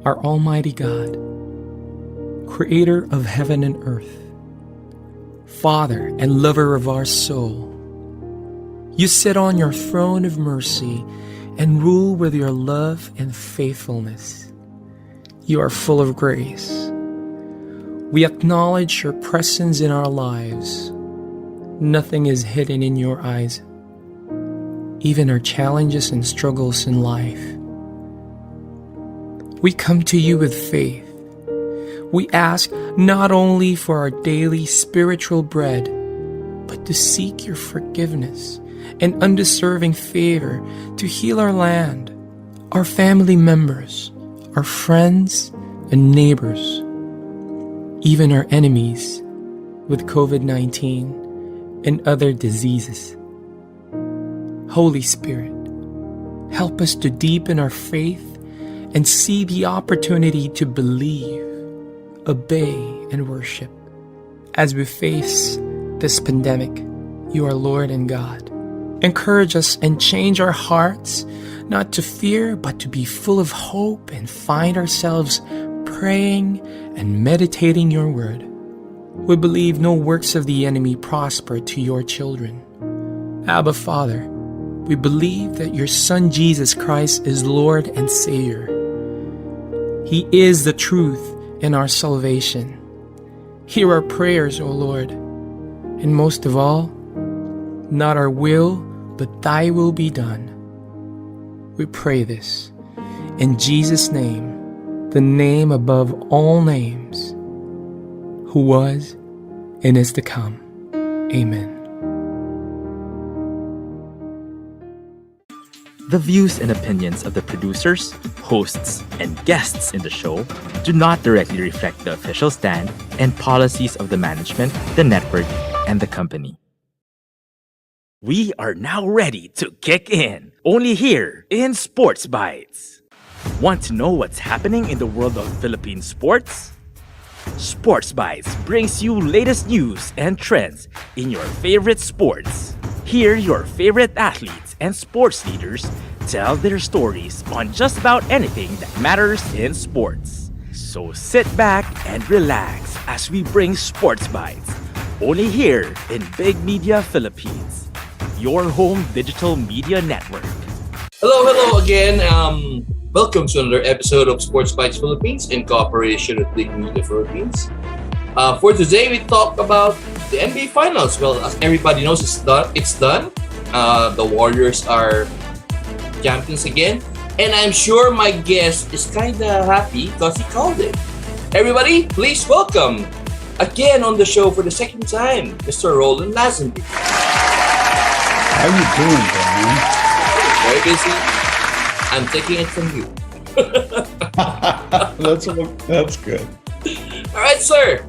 our Almighty God, Creator of heaven and earth, Father and lover of our soul. You sit on your throne of mercy and rule with your love and faithfulness. You are full of grace. We acknowledge your presence in our lives. Nothing is hidden in your eyes, even our challenges and struggles in life. We come to you with faith. We ask not only for our daily spiritual bread, but to seek your forgiveness and undeserving favor to heal our land, our family members, our friends and neighbors, even our enemies with COVID-19 and other diseases. Holy Spirit, help us to deepen our faith and see the opportunity to believe, obey, and worship. As we face this pandemic, you are Lord and God. Encourage us and change our hearts, not to fear, but to be full of hope and find ourselves praying and meditating your word. We believe no works of the enemy prosper to your children. Abba, Father, we believe that your Son Jesus Christ is Lord and Savior. He is the truth and our salvation. Hear our prayers, O Lord, and most of all, not our will, but thy will be done. We pray this in Jesus' name, the name above all names, who was and is to come. Amen. The views and opinions of the producers, hosts, and guests in the show do not directly reflect the official stand and policies of the management, the network, and the company. We are now ready to kick in, only here in Sports Bytes. Want to know what's happening in the world of Philippine sports? Sports Bytes brings you latest news and trends in your favorite sports. Hear your favorite athletes and sports leaders tell their stories on just about anything that matters in sports. So sit back and relax as we bring Sports Bytes, only here in BigMedia Philippines, your home digital media network. Hello again. Welcome to another episode of Sports Bytes Philippines in cooperation with BigMedia Philippines. For today, we talk about the NBA Finals. Well, as everybody knows, it's done. The Warriors are champions again. And I'm sure my guest is kind of happy because he called it. Everybody, please welcome, again on the show for the second time, Mr. Roland Lazenby. How you doing, Brian? Very busy. I'm taking it from you. That's good. All right, sir.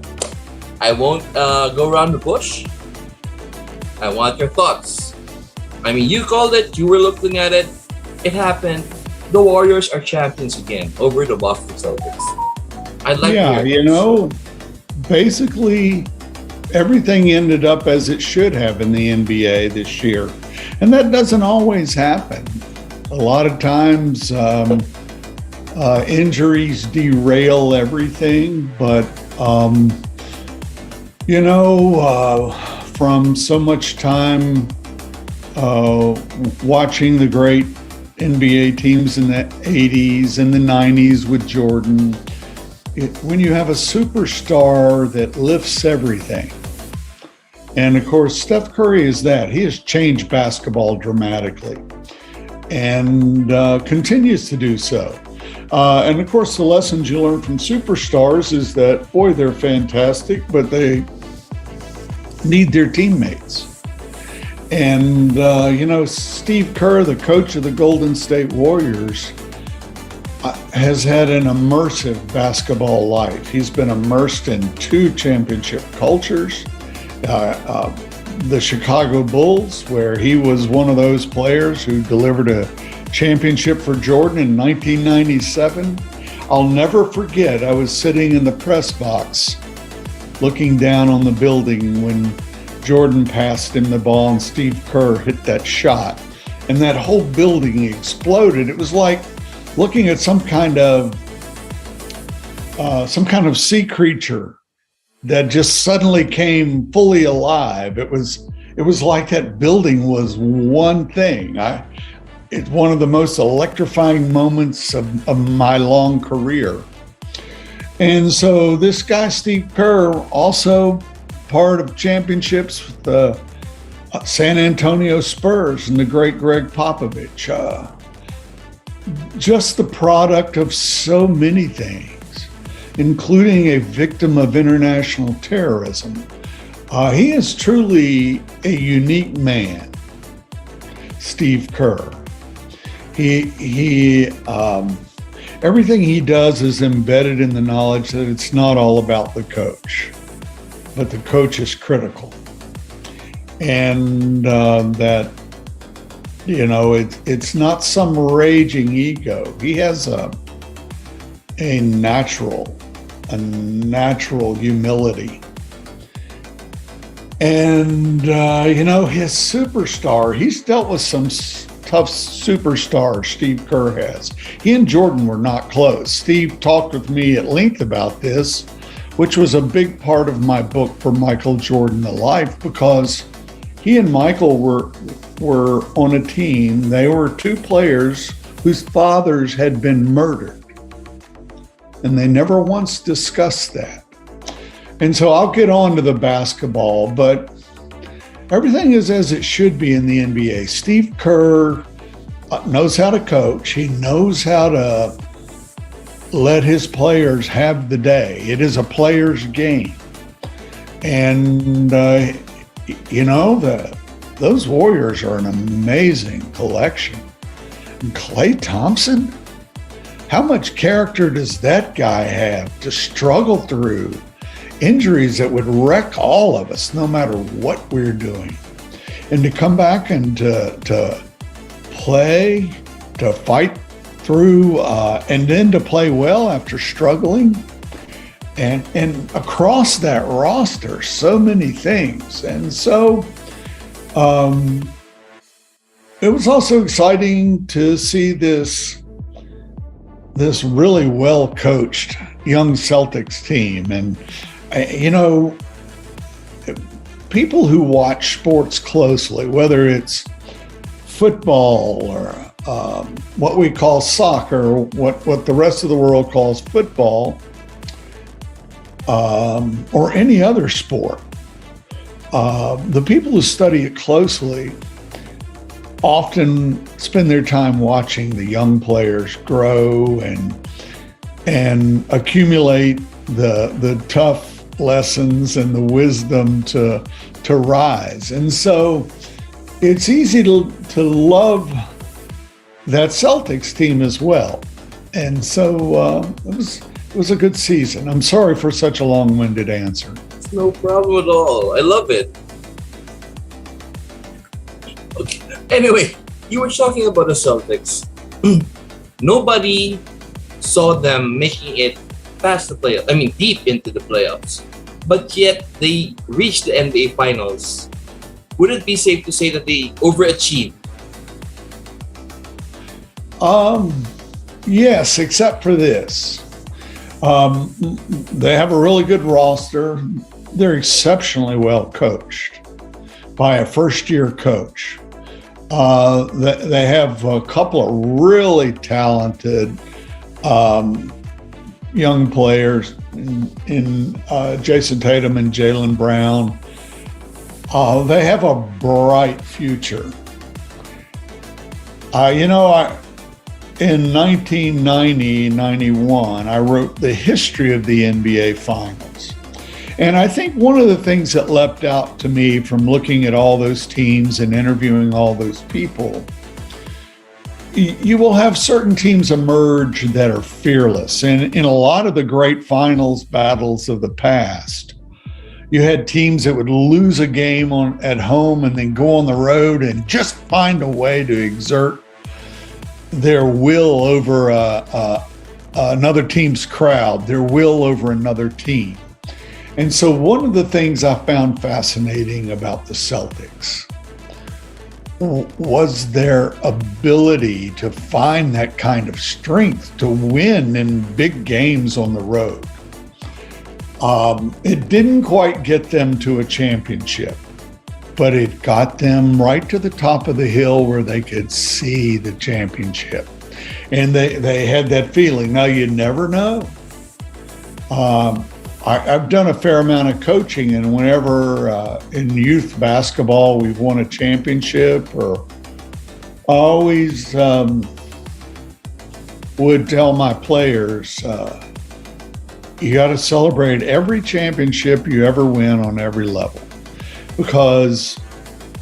I won't go around the bush. I want your thoughts. I mean, you called it. You were looking at it. It happened. The Warriors are champions again over the Boston Celtics. I'd like to hear basically everything ended up as it should have in the NBA this year. And that doesn't always happen. A lot of times injuries derail everything, but from so much time watching the great NBA teams in the 80s and the 90s with Jordan, when you have a superstar that lifts everything, and of course Steph Curry is that. He has changed basketball dramatically and continues to do so. And of course the lessons you learn from superstars is that, boy, they're fantastic, but they need their teammates. And, Steve Kerr, the coach of the Golden State Warriors, has had an immersive basketball life. He's been immersed in 2 championship cultures. The Chicago Bulls, where he was one of those players who delivered a championship for Jordan in 1997. I'll never forget, I was sitting in the press box looking down on the building when Jordan passed him the ball and Steve Kerr hit that shot, and that whole building exploded. It was like looking at some kind of some kind of sea creature that just suddenly came fully alive. It was like that building was one thing. It's one of the most electrifying moments of my long career. And so this guy, Steve Kerr, also part of championships with the San Antonio Spurs and the great Greg Popovich. Just the product of so many things, including a victim of international terrorism. He is truly a unique man, Steve Kerr. He everything he does is embedded in the knowledge that it's not all about the coach, but the coach is critical. And that, it's not some raging ego. He has a natural humility. And, his superstar, he's dealt with some tough superstars, Steve Kerr has. He and Jordan were not close. Steve talked with me at length about this, which was a big part of my book, For Michael Jordan, The Life, because he and Michael were on a team. They were two players whose fathers had been murdered, and they never once discussed that. And so I'll get on to the basketball, but everything is as it should be in the NBA. Steve Kerr knows how to coach. He knows how to let his players have the day. It is a player's game. And, those Warriors are an amazing collection. And Klay Thompson, how much character does that guy have to struggle through injuries that would wreck all of us, no matter what we're doing? And to come back and to play, to fight through, and then to play well after struggling. And across that roster, so many things. And so it was also exciting to see this really well-coached young Celtics team. And, people who watch sports closely, whether it's football or what we call soccer, what the rest of the world calls football, or any other sport, the people who study it closely often spend their time watching the young players grow and accumulate the tough lessons and the wisdom to rise. And so it's easy to love that Celtics team as well. And so it was a good season. I'm sorry for such a long-winded answer. It's no problem at all. I love it. Okay. Anyway, you were talking about the Celtics. Nobody saw them making it past the playoffs. I mean, deep into the playoffs. But yet they reached the NBA Finals. Would it be safe to say that they overachieved? Yes, except for this. They have a really good roster. They're exceptionally well coached by a first-year coach. They have a couple of really talented young players in Jason Tatum and Jaylen Brown. They have a bright future. In 1990-91, I wrote the history of the NBA Finals. And I think one of the things that leapt out to me from looking at all those teams and interviewing all those people, you will have certain teams emerge that are fearless. And in a lot of the great finals battles of the past, you had teams that would lose a game at home and then go on the road and just find a way to exert their will over another team's crowd, their will over another team. And so one of the things I found fascinating about the Celtics was their ability to find that kind of strength to win in big games on the road. It didn't quite get them to a championship, but it got them right to the top of the hill where they could see the championship. And they had that feeling. Now, you never know. I've done a fair amount of coaching, and whenever in youth basketball we've won a championship, or I always would tell my players, you got to celebrate every championship you ever win on every level, because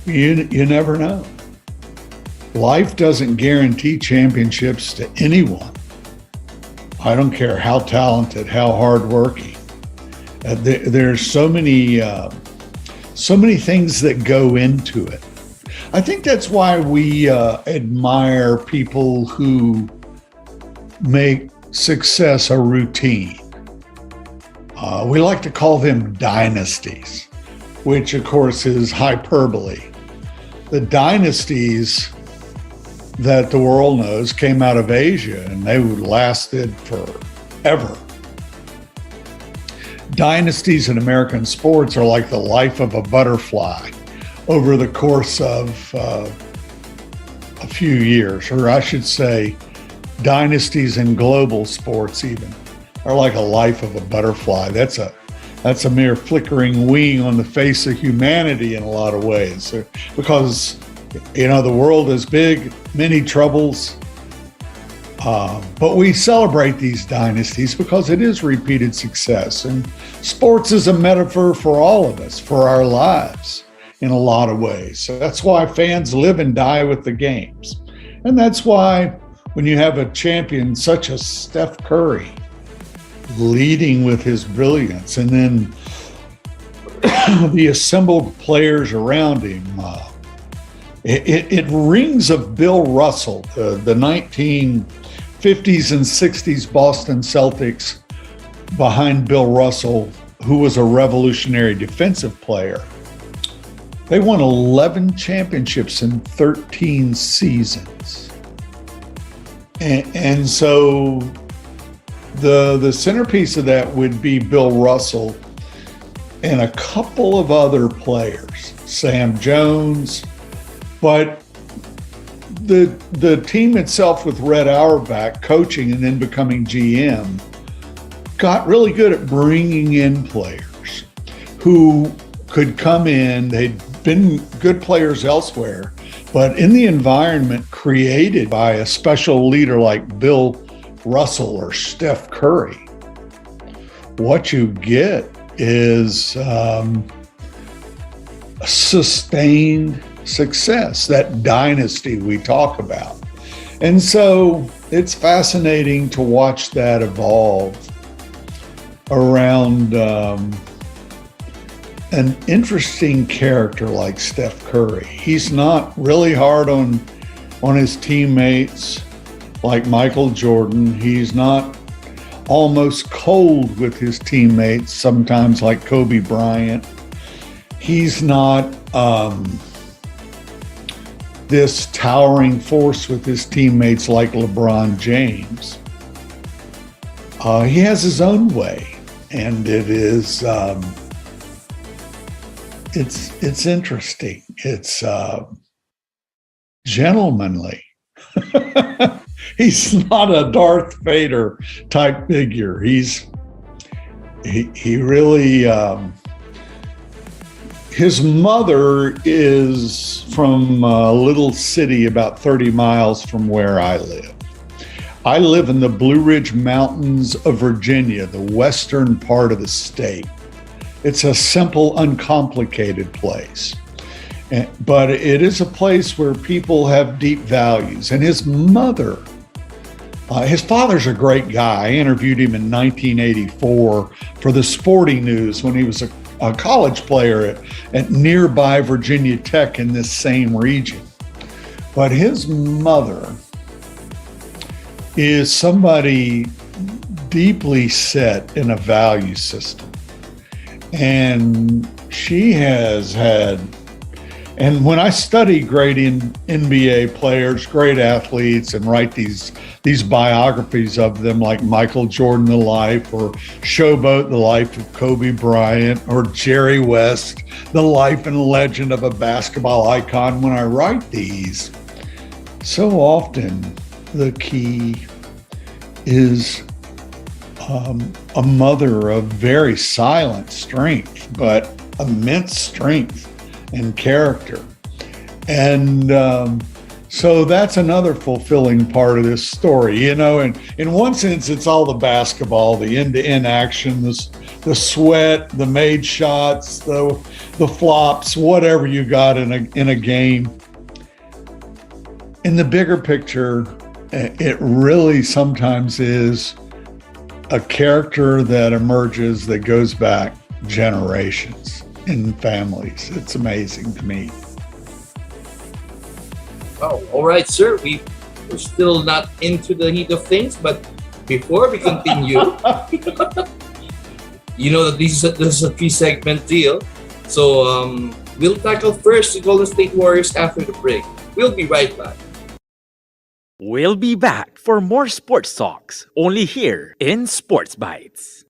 you never know. Life doesn't guarantee championships to anyone. I don't care how talented, how hardworking. There's so many things that go into it. I think that's why we admire people who make success a routine. We like to call them dynasties, which of course is hyperbole. The dynasties that the world knows came out of Asia, and they lasted forever. Dynasties in American sports are like the life of a butterfly over the course of a few years, or I should say dynasties in global sports even are like a life of a butterfly. That's a mere flickering wing on the face of humanity in a lot of ways, because the world is big, many troubles, but we celebrate these dynasties because it is repeated success. And sports is a metaphor for all of us, for our lives in a lot of ways. So that's why fans live and die with the games. And that's why when you have a champion such as Steph Curry leading with his brilliance, and then the assembled players around him, it rings of Bill Russell, the 1950s and 60s Boston Celtics behind Bill Russell, who was a revolutionary defensive player. They won 11 championships in 13 seasons. And so the centerpiece of that would be Bill Russell and a couple of other players, Sam Jones. But the team itself, with Red Auerbach coaching and then becoming GM, got really good at bringing in players who could come in. They'd been good players elsewhere, but in the environment created by a special leader like Bill Russell or Steph Curry, what you get is sustained success, that dynasty we talk about. And so it's fascinating to watch that evolve around an interesting character like Steph Curry. He's not really hard on his teammates like Michael Jordan. He's not almost cold with his teammates sometimes like Kobe Bryant. He's not this towering force with his teammates like LeBron James. He has his own way, and it is it's interesting. It's gentlemanly. He's not a Darth Vader type figure. He really. His mother is from a little city about 30 miles from where I live. I live in the Blue Ridge Mountains of Virginia, the western part of the state. It's a simple, uncomplicated place. But it is a place where people have deep values. And his mother, his father's a great guy. I interviewed him in 1984 for the Sporting News when he was a college player at nearby Virginia Tech in this same region. But his mother is somebody deeply set in a value system. And she has had And when I study great NBA players, great athletes, and write these biographies of them, like Michael Jordan, The Life, or Showboat, The Life of Kobe Bryant, or Jerry West, The Life and Legend of a Basketball Icon, when I write these, so often the key is a mother of very silent strength, but immense strength and character. And so that's another fulfilling part of this story. You know, and in one sense, it's all the basketball, the end-to-end action, the sweat, the made shots, the flops, whatever you got in a game. In the bigger picture, it really sometimes is a character that emerges that goes back generations in families. It's amazing to me. Oh, all right, sir. We're still not into the heat of things, but before we continue, you know that this is a 3-segment deal. So we'll tackle first the Golden State Warriors after the break. We'll be right back. We'll be back for more sports talks, only here in Sports Bytes.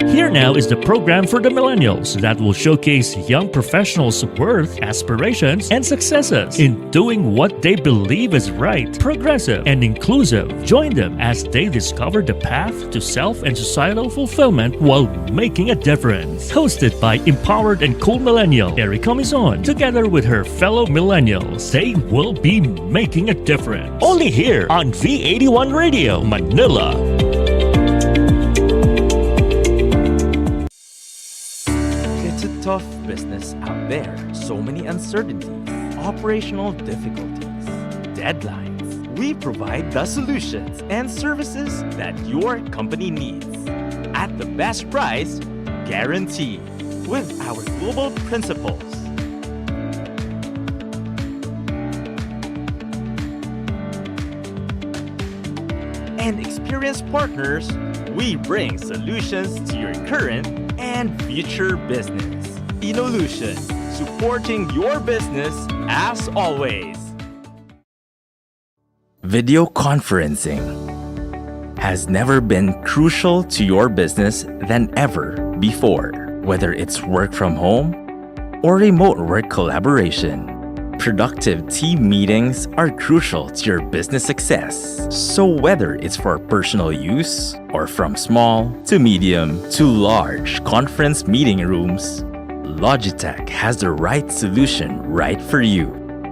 Here now is the program for the millennials that will showcase young professionals' worth, aspirations, and successes in doing what they believe is right, progressive, and inclusive. Join them as they discover the path to self and societal fulfillment while making a difference. Hosted by empowered and cool millennial Erica Mizon, together with her fellow millennials, they will be making a difference. Only here on V81 Radio, Manila. Tough business out there. So many uncertainties, operational difficulties, deadlines. We provide the solutions and services that your company needs at the best price, guaranteed, with our global principles. And experienced partners, we bring solutions to your current and future business. Inolution, supporting your business as always. Video conferencing has never been crucial to your business than ever before. Whether it's work from home or remote work collaboration, productive team meetings are crucial to your business success. So whether it's for personal use or from small to medium to large conference meeting rooms, Logitech has the right solution right for you.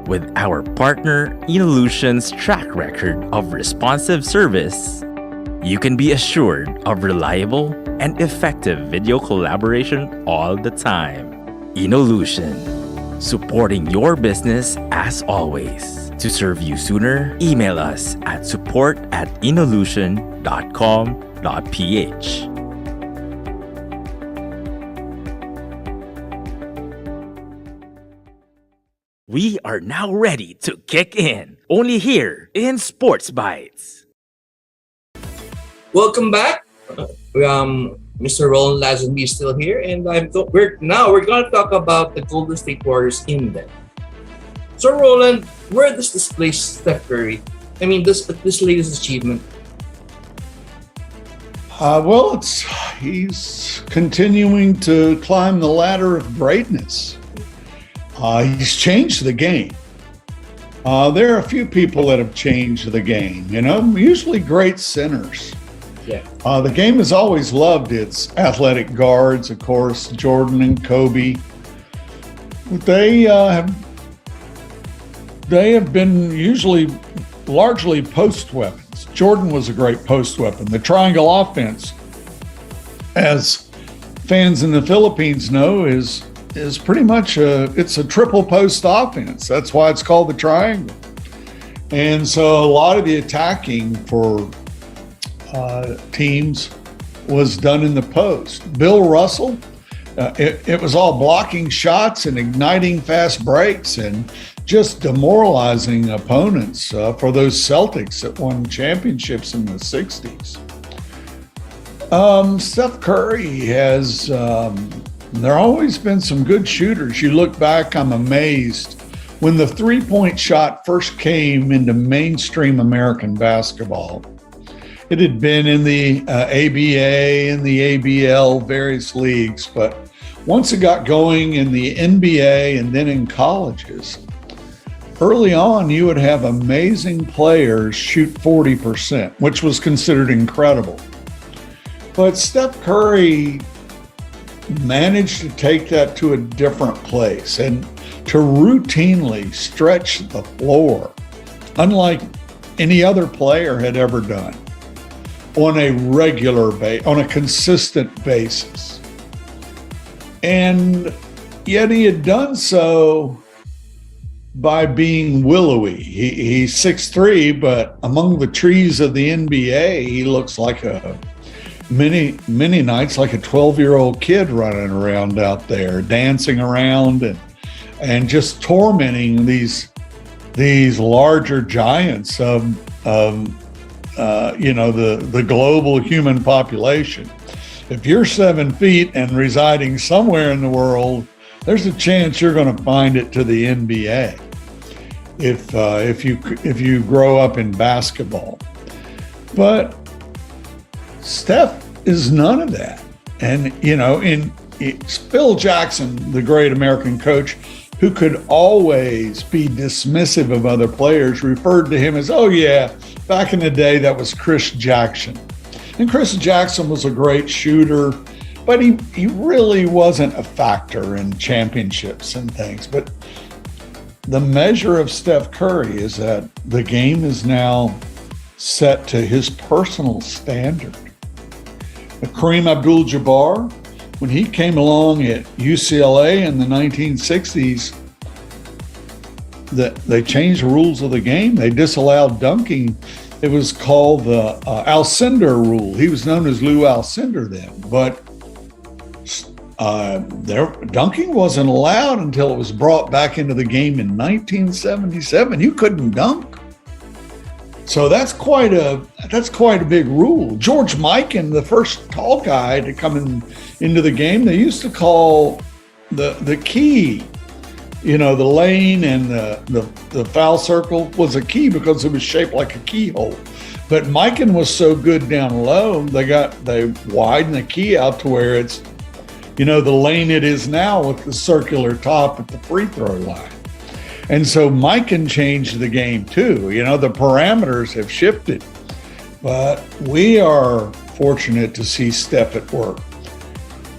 With our partner Inolution's track record of responsive service, you can be assured of reliable and effective video collaboration all the time. Inolution, supporting your business as always. To serve you sooner, email us at support@inolution.com.ph. We are now ready to kick in, only here in Sports Bytes. Welcome back. Mr. Roland Lazenby is still here, and we're going to talk about the Golden State Warriors in depth. So, Roland, where does this place Steph Curry? I mean, this latest achievement. Well, he's continuing to climb the ladder of greatness. He's changed the game. There are a few people that have changed the game, usually great centers. Yeah. The game has always loved its athletic guards, of course, Jordan and Kobe. They have been usually largely post weapons. Jordan was a great post weapon. The triangle offense has fans in the Philippines know is pretty much it's a triple post offense. That's why it's called the triangle. And so a lot of the attacking for teams was done in the post. Bill Russell, it was all blocking shots and igniting fast breaks and just demoralizing opponents for those Celtics that won championships in the 60s. Steph Curry has, there always been some good shooters. You look back, I'm amazed. When the three-point shot first came into mainstream American basketball, it had been in the ABA and the ABL, various leagues, but once it got going in the NBA and then in colleges, early on you would have amazing players shoot 40%, which was considered incredible. But Steph Curry managed to take that to a different place and to routinely stretch the floor, unlike any other player had ever done, on a regular basis, on a consistent basis. And yet he had done so by being willowy. He's 6'3", but among the trees of the NBA, he looks like many nights like a 12-year-old kid running around out there, dancing around and just tormenting these larger giants of the global human population. If you're 7 feet and residing somewhere in the world, there's a chance you're going to find it to the NBA if you grow up in basketball. But Steph is none of that. And Phil Jackson, the great American coach, who could always be dismissive of other players, referred to him as, oh yeah, back in the day, that was Chris Jackson. And Chris Jackson was a great shooter, but he really wasn't a factor in championships and things. But the measure of Steph Curry is that the game is now set to his personal standard. Kareem Abdul-Jabbar, when he came along at UCLA in the 1960s, they changed the rules of the game. They disallowed dunking. It was called the Alcindor rule. He was known as Lou Alcindor then, but dunking wasn't allowed until it was brought back into the game in 1977. You couldn't dunk. So that's quite a big rule. George Mikan, the first tall guy to come into the game, they used to call the key, the lane and the foul circle was a key because it was shaped like a keyhole. But Mikan was so good down low, they widened the key out to where it's, the lane it is now with the circular top at the free throw line. And so Mikan changed the game too. The parameters have shifted, but we are fortunate to see Steph at work,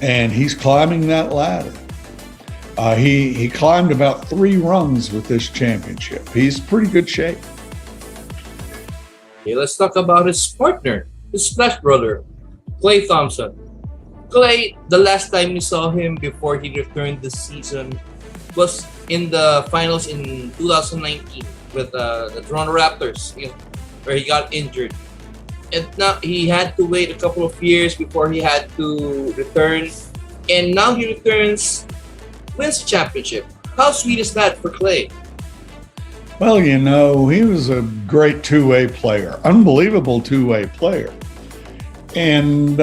and he's climbing that ladder. He climbed about 3 rungs with this championship. He's in pretty good shape. Okay, let's talk about his partner, his splash brother, Klay Thompson. Klay, the last time we saw him before he returned this season was in the finals in 2019 with the Toronto Raptors, where he got injured. And now he had to wait a couple of years before he had to return. And now he returns, wins the championship. How sweet is that for Klay? Well, he was a great two-way player, unbelievable two-way player. And,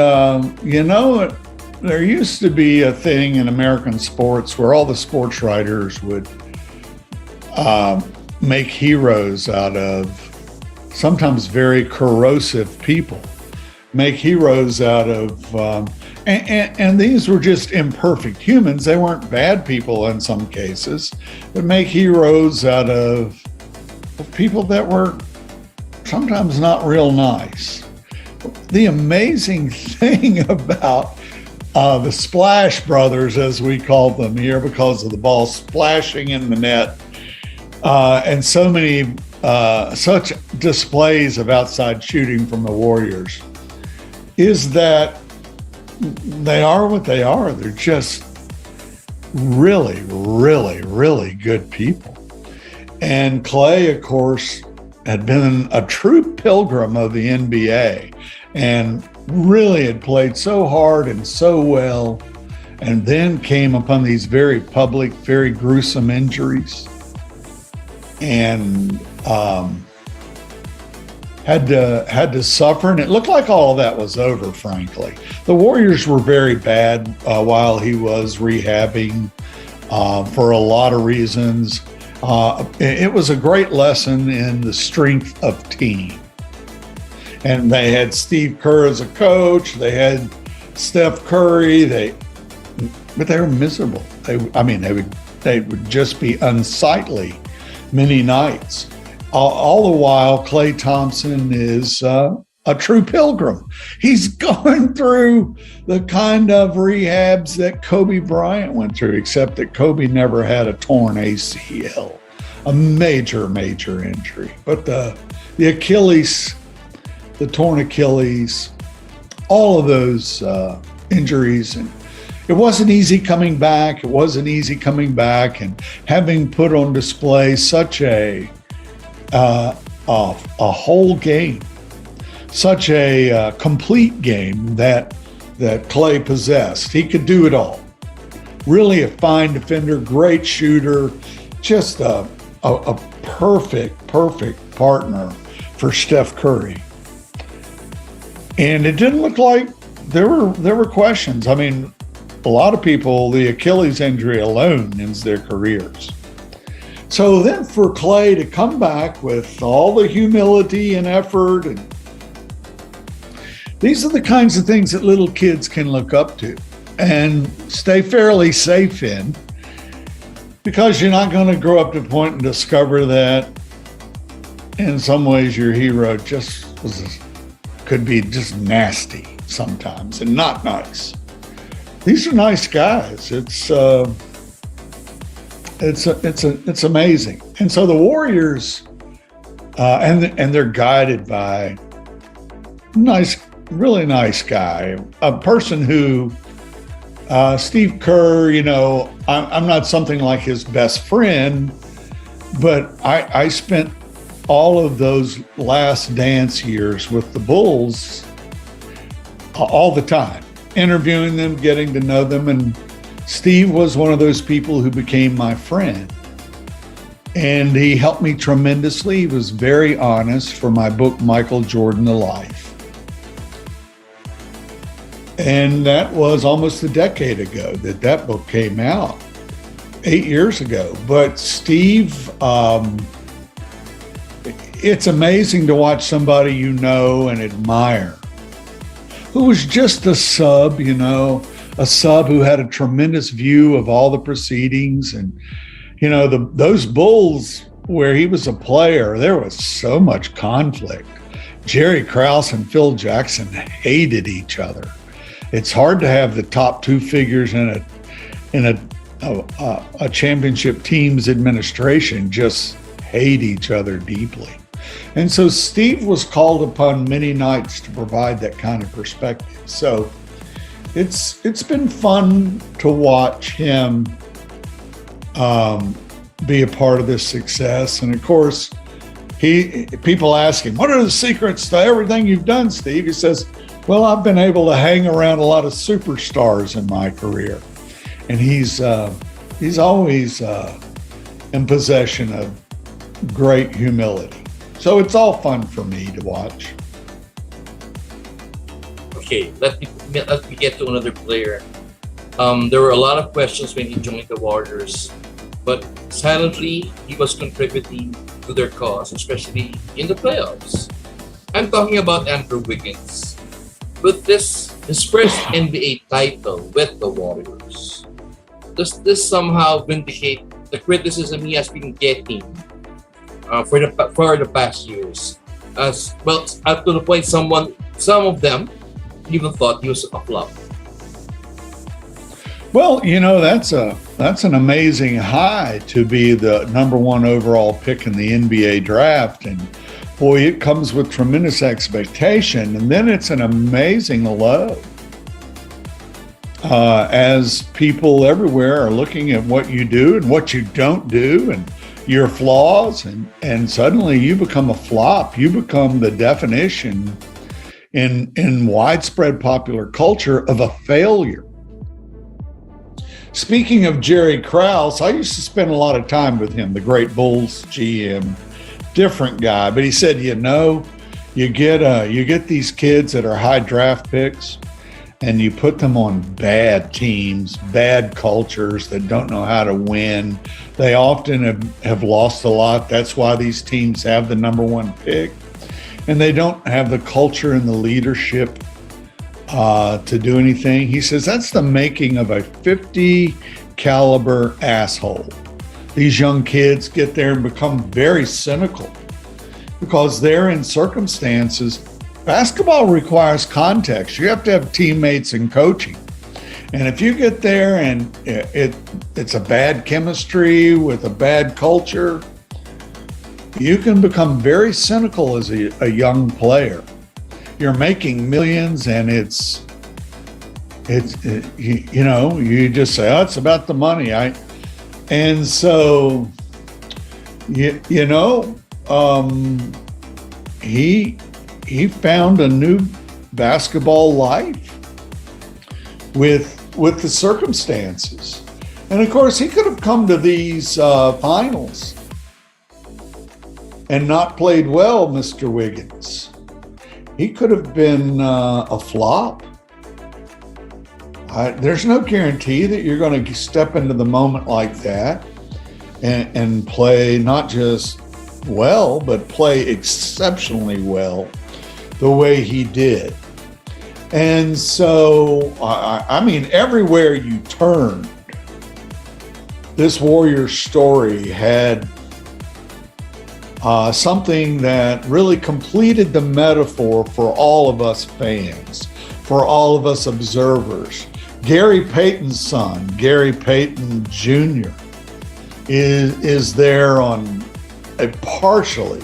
there used to be a thing in American sports where all the sports writers would make heroes out of sometimes very corrosive people, make heroes out of, and these were just imperfect humans. They weren't bad people in some cases, but make heroes out of people that were sometimes not real nice. The amazing thing about the Splash Brothers, as we call them here, because of the ball splashing in the net, and so many such displays of outside shooting from the Warriors, is that they are what they are. They're just really, really, really good people. And Clay, of course, had been a true pilgrim of the NBA and really had played so hard and so well, and then came upon these very public, very gruesome injuries, and had to suffer. And it looked like all of that was over, frankly. The Warriors were very bad while he was rehabbing for a lot of reasons. It was a great lesson in the strength of team. And they had Steve Kerr as a coach. They had Steph Curry. But they were miserable. They would just be unsightly many nights. All the while, Klay Thompson is a true pilgrim. He's going through the kind of rehabs that Kobe Bryant went through, except that Kobe never had a torn ACL, a major, major injury. But the Achilles, the torn Achilles, all of those injuries, and it wasn't easy coming back. It wasn't easy coming back and having put on display such a whole game, such a complete game that Klay possessed. He could do it all. Really a fine defender, great shooter, just a perfect partner for Steph Curry. And it didn't look like there were questions. I mean, a lot of people, the Achilles injury alone ends their careers. So then for Klay to come back with all the humility and effort, and these are the kinds of things that little kids can look up to and stay fairly safe in, because you're not going to grow up to the point and discover that in some ways your hero could be just nasty sometimes and not nice. These are nice guys. It's amazing. And so the Warriors, and they're guided by really nice guy, a person who, Steve Kerr, I'm not something like his best friend, but I spent all of those last dance years with the Bulls all the time, interviewing them, getting to know them. And Steve was one of those people who became my friend. And he helped me tremendously. He was very honest for my book, Michael Jordan, The Life. And that was almost a decade ago that book came out, 8 years ago. But Steve, it's amazing to watch somebody you know and admire, who was just a sub, a sub who had a tremendous view of all the proceedings. And, those Bulls where he was a player, there was so much conflict. Jerry Krause and Phil Jackson hated each other. It's hard to have the top two figures in a championship team's administration just hate each other deeply. And so Steve was called upon many nights to provide that kind of perspective. So it's been fun to watch him be a part of this success. And of course, people ask him, what are the secrets to everything you've done, Steve? He says, well, I've been able to hang around a lot of superstars in my career. And he's always in possession of great humility. So it's all fun for me to watch. Okay, let me get to another player. There were a lot of questions when he joined the Warriors, but silently he was contributing to their cause, especially in the playoffs. I'm talking about Andrew Wiggins. With his first NBA title with the Warriors, does this somehow vindicate the criticism he has been getting for the past years? As well, up to the point some of them even thought he was a flop. Well, that's an amazing high to be the number one overall pick in the NBA draft, and boy, it comes with tremendous expectation, and then it's an amazing low. as people everywhere are looking at what you do and what you don't do and your flaws, and suddenly you become a flop. You become the definition in widespread popular culture of a failure. Speaking of Jerry Krause, I used to spend a lot of time with him, the great Bulls GM, different guy. But he said, you get these kids that are high draft picks, and you put them on bad teams, bad cultures that don't know how to win. They often have lost a lot. That's why these teams have the number one pick. And they don't have the culture and the leadership to do anything. He says that's the making of a 50 caliber asshole. These young kids get there and become very cynical because they're in circumstances. Basketball requires context. You have to have teammates and coaching. And if you get there and it's a bad chemistry with a bad culture, you can become very cynical as a young player. You're making millions, and you just say, oh, it's about the money. He found a new basketball life with the circumstances. And of course, he could have come to these finals and not played well, Mr. Wiggins. He could have been a flop. There's no guarantee that you're going to step into the moment like that and play not just well, but play exceptionally well the way he did. And so, everywhere you turned, this Warriors story had something that really completed the metaphor for all of us fans, for all of us observers. Gary Payton's son, Gary Payton Jr., is there on a partially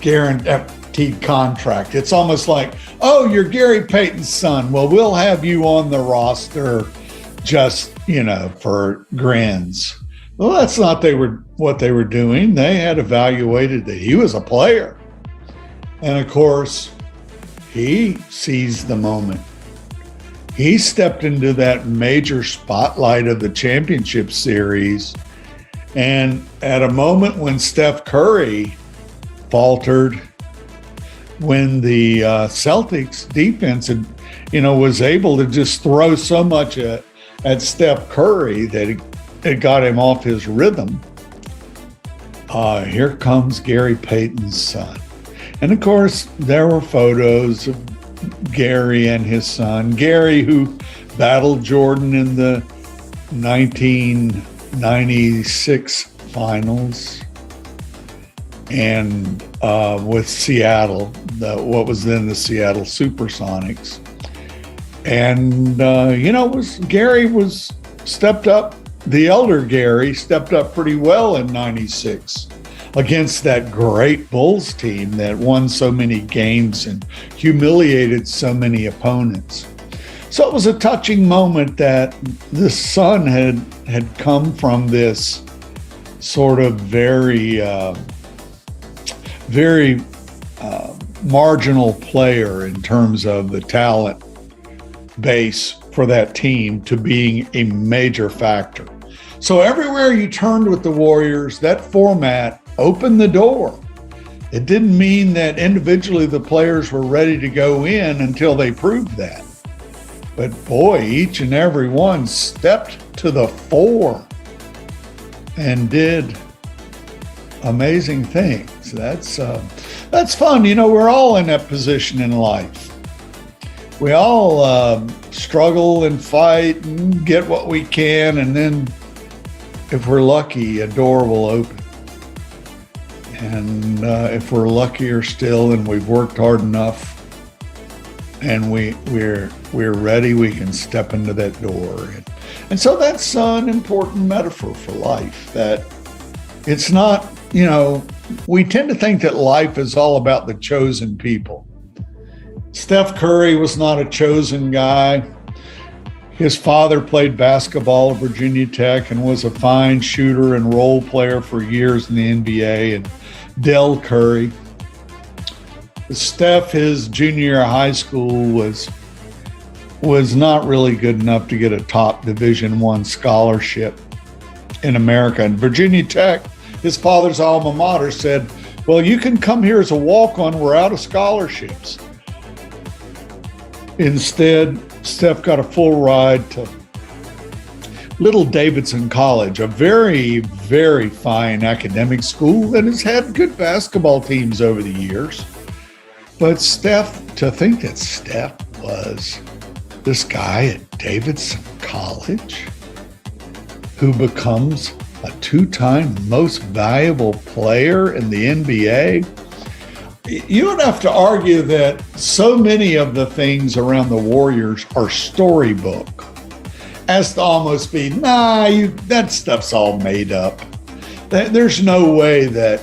guaranteed contract. It's almost like, oh, you're Gary Payton's son. Well, we'll have you on the roster just, for grins. Well, that's not what they were doing. They had evaluated that he was a player. And of course, he seized the moment. He stepped into that major spotlight of the championship series. And at a moment when Steph Curry faltered, when the Celtics defense was able to just throw so much at Steph Curry that it got him off his rhythm. Here comes Gary Payton's son. And of course, there were photos of Gary and his son. Gary, who battled Jordan in the 1996 finals and with Seattle, what was then the Seattle Supersonics. And, Gary was stepped up. The elder Gary stepped up pretty well in 96 against that great Bulls team that won so many games and humiliated so many opponents. So it was a touching moment that the son had come from this sort of very marginal player in terms of the talent base for that team to being a major factor. So everywhere you turned with the Warriors, that format opened the door. It didn't mean that individually the players were ready to go in until they proved that. But boy, each and every one stepped to the fore and did amazing things. That's fun. We're all in that position in life. We all struggle and fight and get what we can, and then if we're lucky, a door will open. And if we're luckier still and we've worked hard enough and we're ready, we can step into that door. And so that's an important metaphor for life, that it's not, we tend to think that life is all about the chosen people. Steph Curry was not a chosen guy. His father played basketball at Virginia Tech and was a fine shooter and role player for years in the NBA, and Del Curry. Steph, his junior year of high school, was not really good enough to get a top Division I scholarship in America. And Virginia Tech, his father's alma mater, said, well, you can come here as a walk-on. We're out of scholarships. Instead, Steph got a full ride to Little Davidson College, a very, very fine academic school that has had good basketball teams over the years. But to think that Steph was this guy at Davidson College who becomes a two-time most valuable player in the NBA, you would have to argue that so many of the things around the Warriors are storybook, as to almost be, that stuff's all made up. There's no way that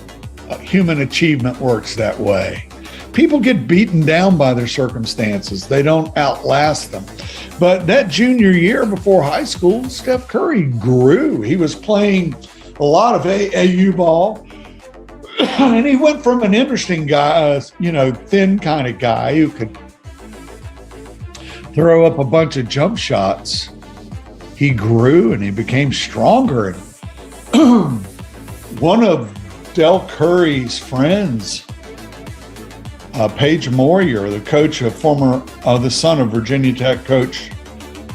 human achievement works that way. People get beaten down by their circumstances. They don't outlast them. But that junior year before high school, Steph Curry grew. He was playing a lot of AAU ball. And he went from an interesting guy, thin kind of guy who could throw up a bunch of jump shots. He grew and he became stronger. And one of Del Curry's friends, Paige Moyer, the son of Virginia Tech coach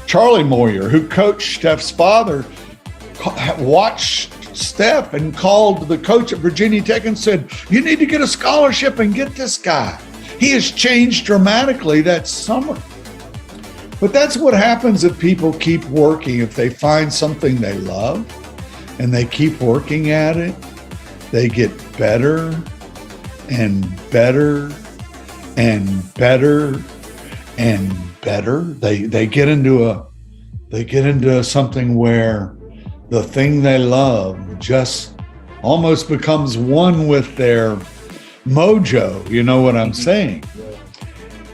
Charlie Moyer, who coached Steph's father, watched Steph and called the coach at Virginia Tech and said, you need to get a scholarship and get this guy. He has changed dramatically that summer. But that's what happens if people keep working. If they find something they love and they keep working at it, they get better and better and better and better. They get into something where the thing they love just almost becomes one with their mojo. You know what I'm saying?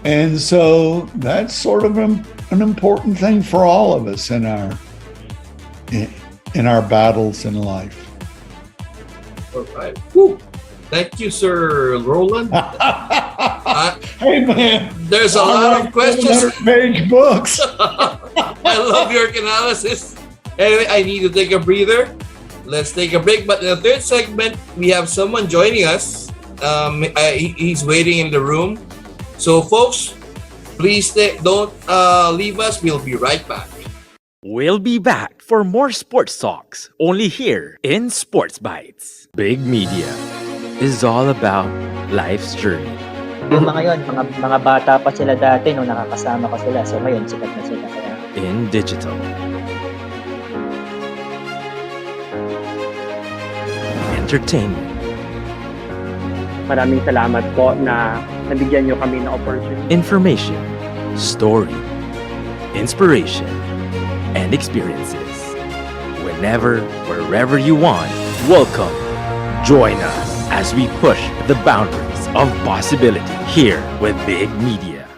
And so that's sort of an important thing for all of us in our battles in life. All right. Woo. Thank you, Sir Roland. Hey, man. There's a lot of questions. 700-page books. I love your analysis. Anyway, I need to take a breather. Let's take a break. But in the third segment, we have someone joining us. He's waiting in the room. So, folks, please don't leave us. We'll be right back. We'll be back for more sports talks only here in Sports Bytes. Big Media is all about life's journey. Yung mga yun, mga bata pa sila dati nung nakakasama ko sila. So ngayon, sikat na sila. Kaya in digital. Entertainment. Maraming salamat po na nabigyan niyo kami ng opportunity. Information, story, inspiration, and experiences. Whenever, wherever you want, welcome. Join us as we push the boundaries of possibility here with Big Media.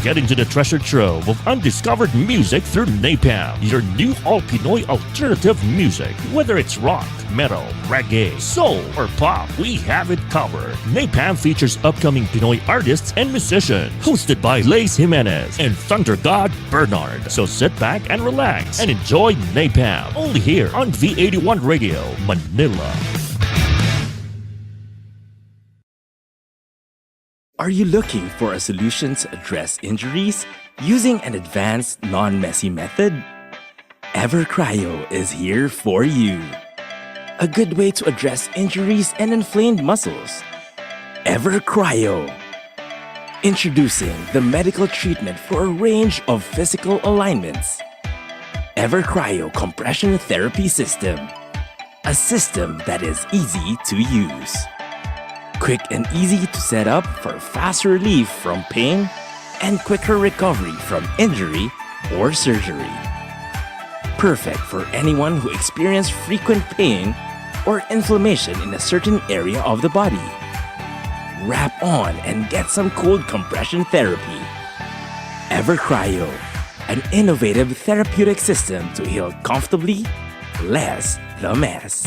Get into the treasure trove of undiscovered music through Napalm, your new all-Pinoy alternative music. Whether it's rock, metal, reggae, soul, or pop, we have it covered. Napalm features upcoming Pinoy artists and musicians, hosted by Lace Jimenez and Thunder God Bernard. So sit back and relax and enjoy Napalm, only here on V81 Radio, Manila. Are you looking for a solution to address injuries using an advanced, non-messy method? EverCryo is here for you. A good way to address injuries and inflamed muscles. EverCryo. Introducing the medical treatment for a range of physical alignments. EverCryo Compression Therapy System. A system that is easy to use. Quick and easy to set up for fast relief from pain and quicker recovery from injury or surgery. Perfect for anyone who experiences frequent pain or inflammation in a certain area of the body. Wrap on and get some cold compression therapy. EverCryo, an innovative therapeutic system to heal comfortably, less the mess.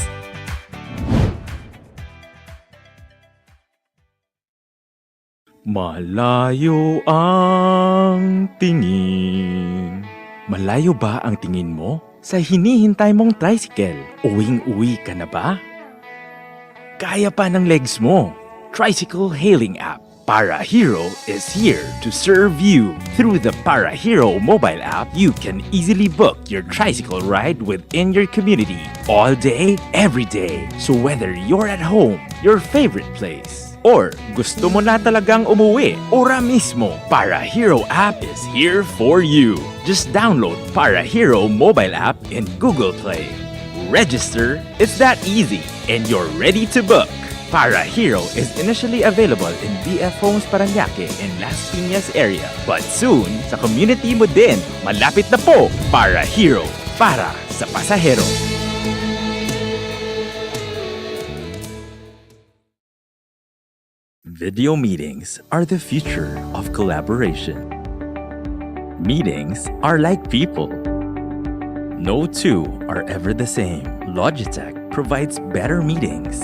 Malayo ang tingin. Malayo ba ang tingin mo sa hinihintay mong tricycle? Uwing-uwi ka na ba? Kaya pa ng legs mo. Tricycle hailing app Para Hero is here to serve you. Through the Para Hero mobile app, you can easily book your tricycle ride within your community all day, every day. So whether you're at home, your favorite place, or gusto mo na talagang umuwi, ora mismo, Para Hero app is here for you. Just download Para Hero mobile app in Google Play. Register, it's that easy, and you're ready to book. Para Hero is initially available in BF Homes Parañaque and Las Piñas area. But soon, sa community mo din, malapit na po, Para Hero, para sa pasahero. Video meetings are the future of collaboration. Meetings are like people. No two are ever the same. Logitech provides better meetings,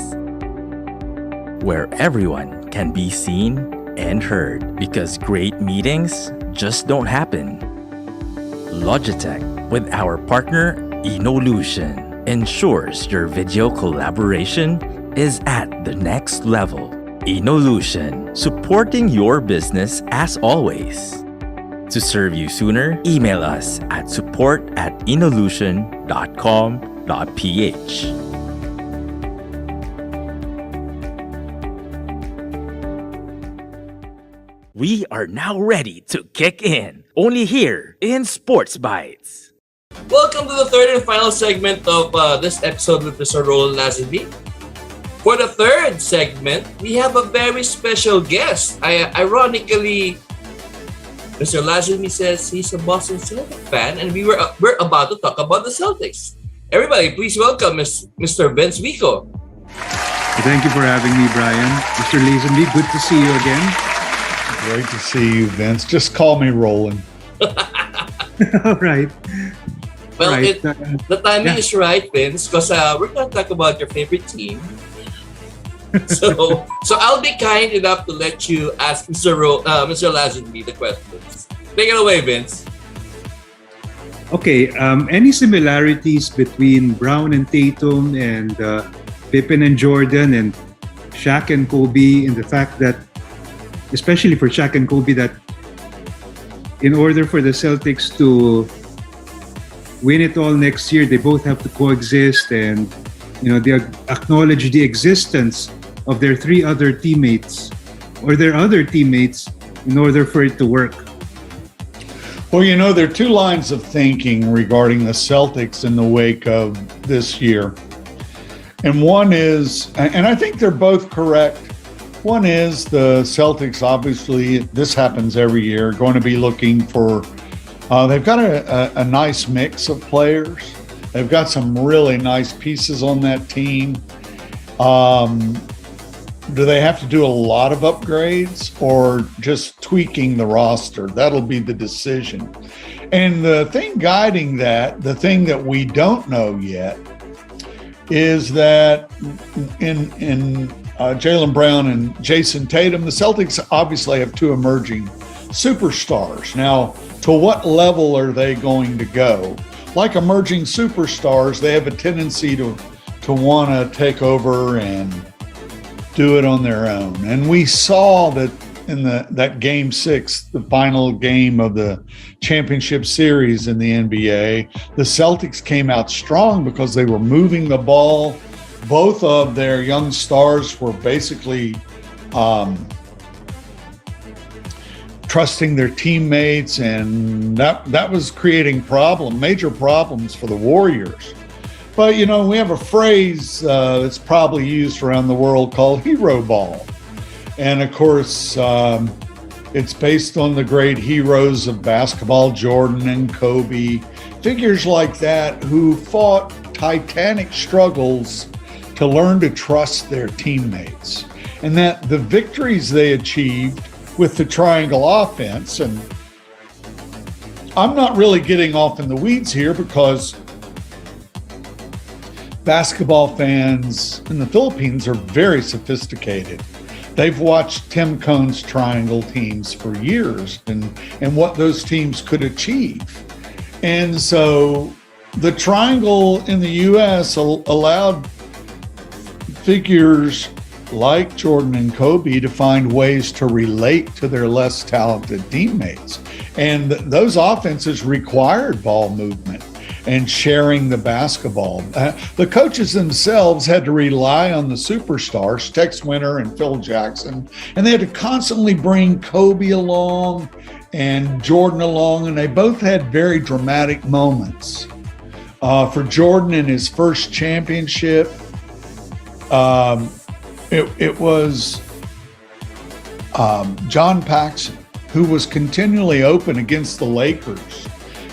where everyone can be seen and heard, because great meetings just don't happen. Logitech, with our partner Inolution, ensures your video collaboration is at the next level. Inolution, supporting your business as always. To serve you sooner, email us at support@inolution.com.ph. We are now ready to kick in, only here in Sports Bytes. Welcome to the third and final segment of this episode with Mr. Roland Lazenby. For the third segment, we have a very special guest. Ironically, Mr. Lazenby says he's a Boston Celtics fan, and we're about to talk about the Celtics. Everybody, please welcome Mr. Vince Vico. Thank you for having me, Brian. Mr. Lazenby, good to see you again. Great to see you, Vince. Just call me Roland. All right. Well, right. The timing is right, Vince, because we're going to talk about your favorite team. So I'll be kind enough to let you ask Mr. Lazenby the questions. Take it away, Vince. Okay. Any similarities between Brown and Tatum and Pippen and Jordan and Shaq and Kobe in the fact that, especially for Shaq and Kobe, that in order for the Celtics to win it all next year, they both have to coexist, and they acknowledge the existence of their three other teammates or their other teammates in order for it to work. Well, there are two lines of thinking regarding the Celtics in the wake of this year. And one is, and I think they're both correct, one is the Celtics, obviously, this happens every year, going to be looking for, they've got a nice mix of players. They've got some really nice pieces on that team. Do they have to do a lot of upgrades or just tweaking the roster? That'll be the decision. And the thing guiding that, the thing that we don't know yet, is that in Jaylen Brown and Jason Tatum, the Celtics obviously have two emerging superstars. Now, to what level are they going to go? Like emerging superstars, they have a tendency to want to take over and do it on their own. And we saw that in that Game 6, the final game of the championship series in the NBA, the Celtics came out strong because they were moving the ball. Both of their young stars were basically trusting their teammates, and that was creating major problems for the Warriors. But, we have a phrase that's probably used around the world called hero ball. And, of course, it's based on the great heroes of basketball, Jordan and Kobe, figures like that who fought titanic struggles to learn to trust their teammates. And that the victories they achieved with the triangle offense, and I'm not really getting off in the weeds here because basketball fans in the Philippines are very sophisticated. They've watched Tim Cohn's triangle teams for years and what those teams could achieve. And so the triangle in the U.S. allowed figures like Jordan and Kobe to find ways to relate to their less talented teammates. And those offenses required ball movement and sharing the basketball. The coaches themselves had to rely on the superstars, Tex Winter and Phil Jackson, and they had to constantly bring Kobe along and Jordan along, and they both had very dramatic moments. For Jordan in his first championship, it was John Paxson, who was continually open against the Lakers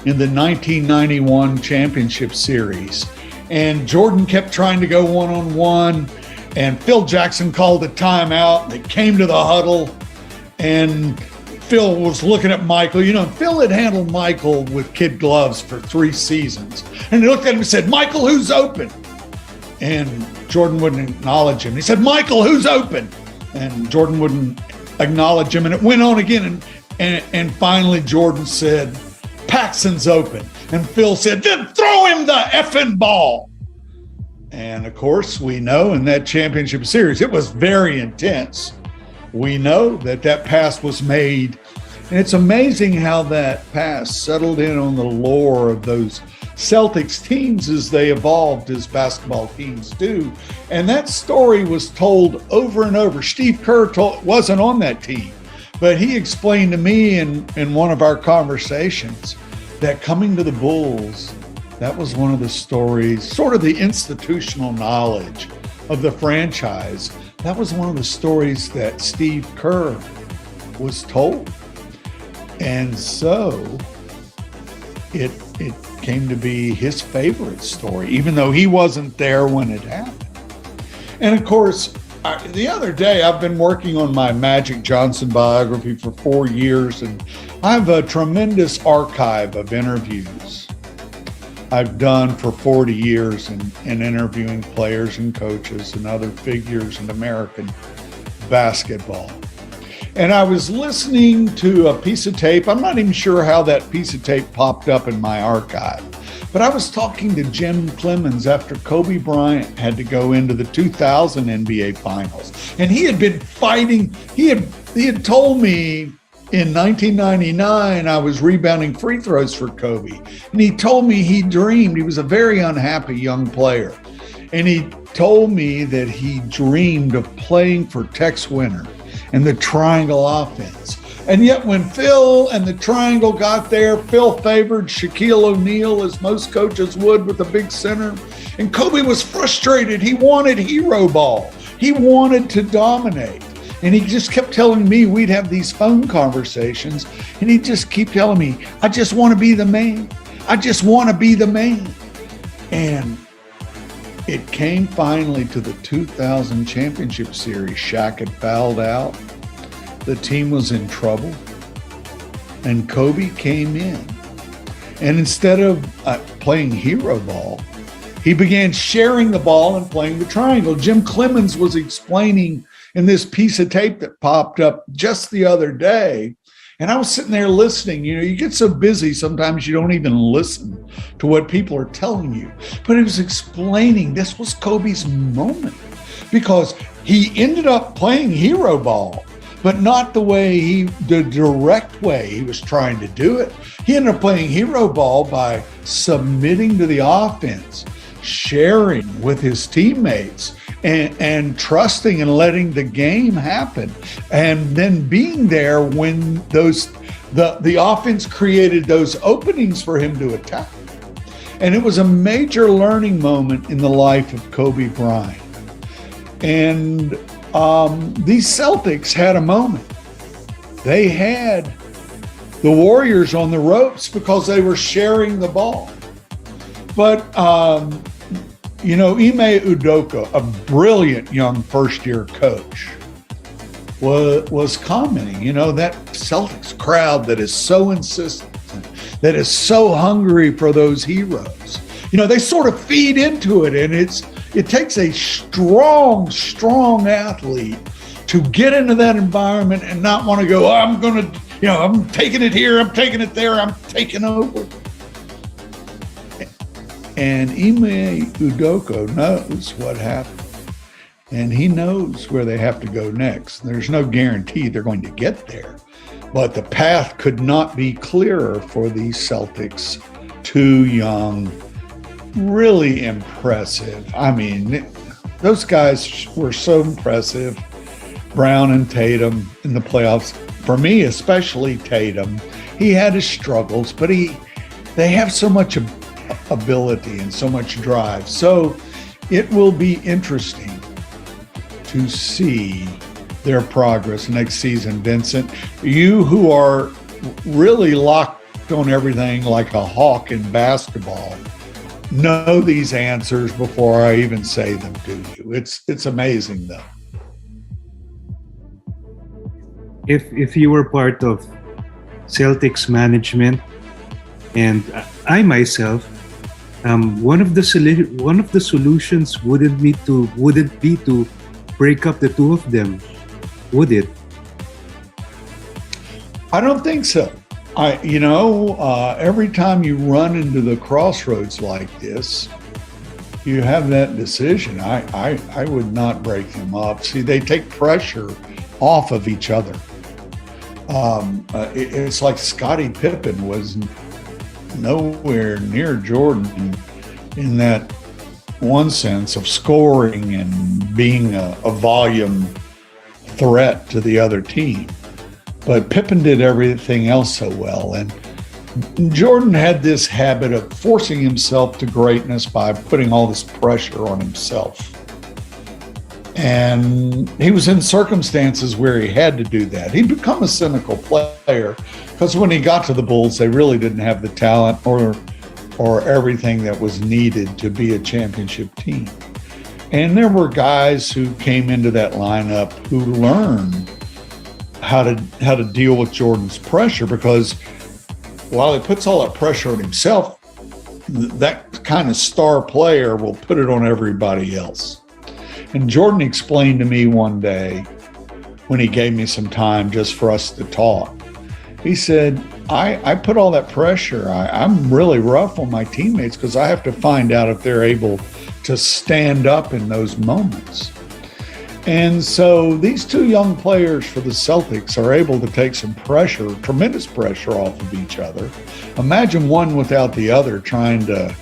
in the 1991 championship series. And Jordan kept trying to go one-on-one, and Phil Jackson called a timeout. They came to the huddle, and Phil was looking at Michael. You know, Phil had handled Michael with kid gloves for 3 seasons. And he looked at him and said, "Michael, who's open?" And Jordan wouldn't acknowledge him. He said, "Michael, who's open?" And Jordan wouldn't acknowledge him. And it went on again. And finally, Jordan said, "Paxson's open." And Phil said, "Then throw him the effing ball." And of course, we know in that championship series, it was very intense. We know that pass was made. And it's amazing how that pass settled in on the lore of those Celtics teams as they evolved as basketball teams do. And that story was told over and over. Steve Kerr wasn't on that team, but he explained to me in one of our conversations that coming to the Bulls, that was one of the stories, sort of the institutional knowledge of the franchise. That was one of the stories that Steve Kerr was told. And so it came to be his favorite story, even though he wasn't there when it happened. And of course, the other day, I've been working on my Magic Johnson biography for 4 years, and I have a tremendous archive of interviews I've done for 40 years in interviewing players and coaches and other figures in American basketball. And I was listening to a piece of tape. I'm not even sure how that piece of tape popped up in my archive, but I was talking to Jim Clemens after Kobe Bryant had to go into the 2000 NBA Finals. And he had been fighting. He had told me in 1999, I was rebounding free throws for Kobe. And he told me he dreamed, he was a very unhappy young player. And he told me that he dreamed of playing for Tex Winter and the triangle offense. And yet when Phil and the triangle got there, Phil favored Shaquille O'Neal, as most coaches would, with a big center. And Kobe was frustrated. He wanted hero ball. He wanted to dominate. And he just kept telling me, we'd have these phone conversations, and he'd just keep telling me, "I just want to be the man. I just want to be the man." And it came finally to the 2000 championship series. Shaq had fouled out. The team was in trouble. And Kobe came in. And instead of playing hero ball, he began sharing the ball and playing the triangle. Jim Clemens was explaining in this piece of tape that popped up just the other day. And I was sitting there listening. You know, you get so busy, sometimes you don't even listen to what people are telling you. But he was explaining this was Kobe's moment, because he ended up playing hero ball, but not the direct way he was trying to do it. He ended up playing hero ball by submitting to the offense, sharing with his teammates, and trusting and letting the game happen, and then being there when the offense created those openings for him to attack. And it was a major learning moment in the life of Kobe Bryant. And these Celtics had a moment. They had the Warriors on the ropes because they were sharing the ball. But you know, Ime Udoka, a brilliant young first-year coach, was commenting, you know, that Celtics crowd that is so insistent, that is so hungry for those heroes. They sort of feed into it, and it takes a strong athlete to get into that environment and not want to go, I'm taking it here, I'm taking it there, I'm taking over. And Ime Udoka knows what happened. And he knows where they have to go next. There's no guarantee they're going to get there. But the path could not be clearer for these Celtics. Too young, really impressive. I mean, those guys were so impressive. Brown and Tatum in the playoffs. For me, especially Tatum. He had his struggles, but they have so much ability and so much drive. So it will be interesting to see their progress next season. Vincent, you who are really locked on everything like a hawk in basketball, know these answers before I even say them to you. It's amazing, though. If you were part of Celtics management, and I myself, one of the solutions wouldn't be to break up the two of them, would it? I don't think so. Every time you run into the crossroads like this, you have that decision. I would not break them up. See, they take pressure off of each other. It's like Scottie Pippen was nowhere near Jordan in that one sense of scoring and being a volume threat to the other team. But Pippen did everything else so well. And Jordan had this habit of forcing himself to greatness by putting all this pressure on himself. And he was in circumstances where he had to do that. He'd become a cynical player because when he got to the Bulls, they really didn't have the talent or everything that was needed to be a championship team. And there were guys who came into that lineup who learned how to deal with Jordan's pressure, because while he puts all that pressure on himself, that kind of star player will put it on everybody else. And Jordan explained to me one day when he gave me some time just for us to talk. He said, I put all that pressure. I'm really rough on my teammates because I have to find out if they're able to stand up in those moments. And so these two young players for the Celtics are able to take some pressure, tremendous pressure off of each other. Imagine one without the other trying to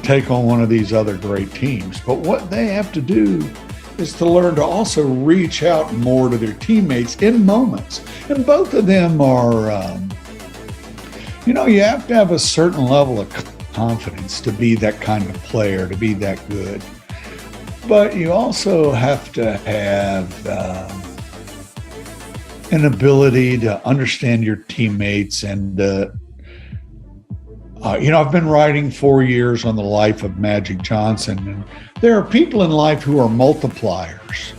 take on one of these other great teams. But what they have to do is to learn to also reach out more to their teammates in moments. And both of them are, you have to have a certain level of confidence to be that kind of player, to be that good. But you also have to have an ability to understand your teammates. And, I've been writing 4 years on the life of Magic Johnson. And there are people in life who are multipliers.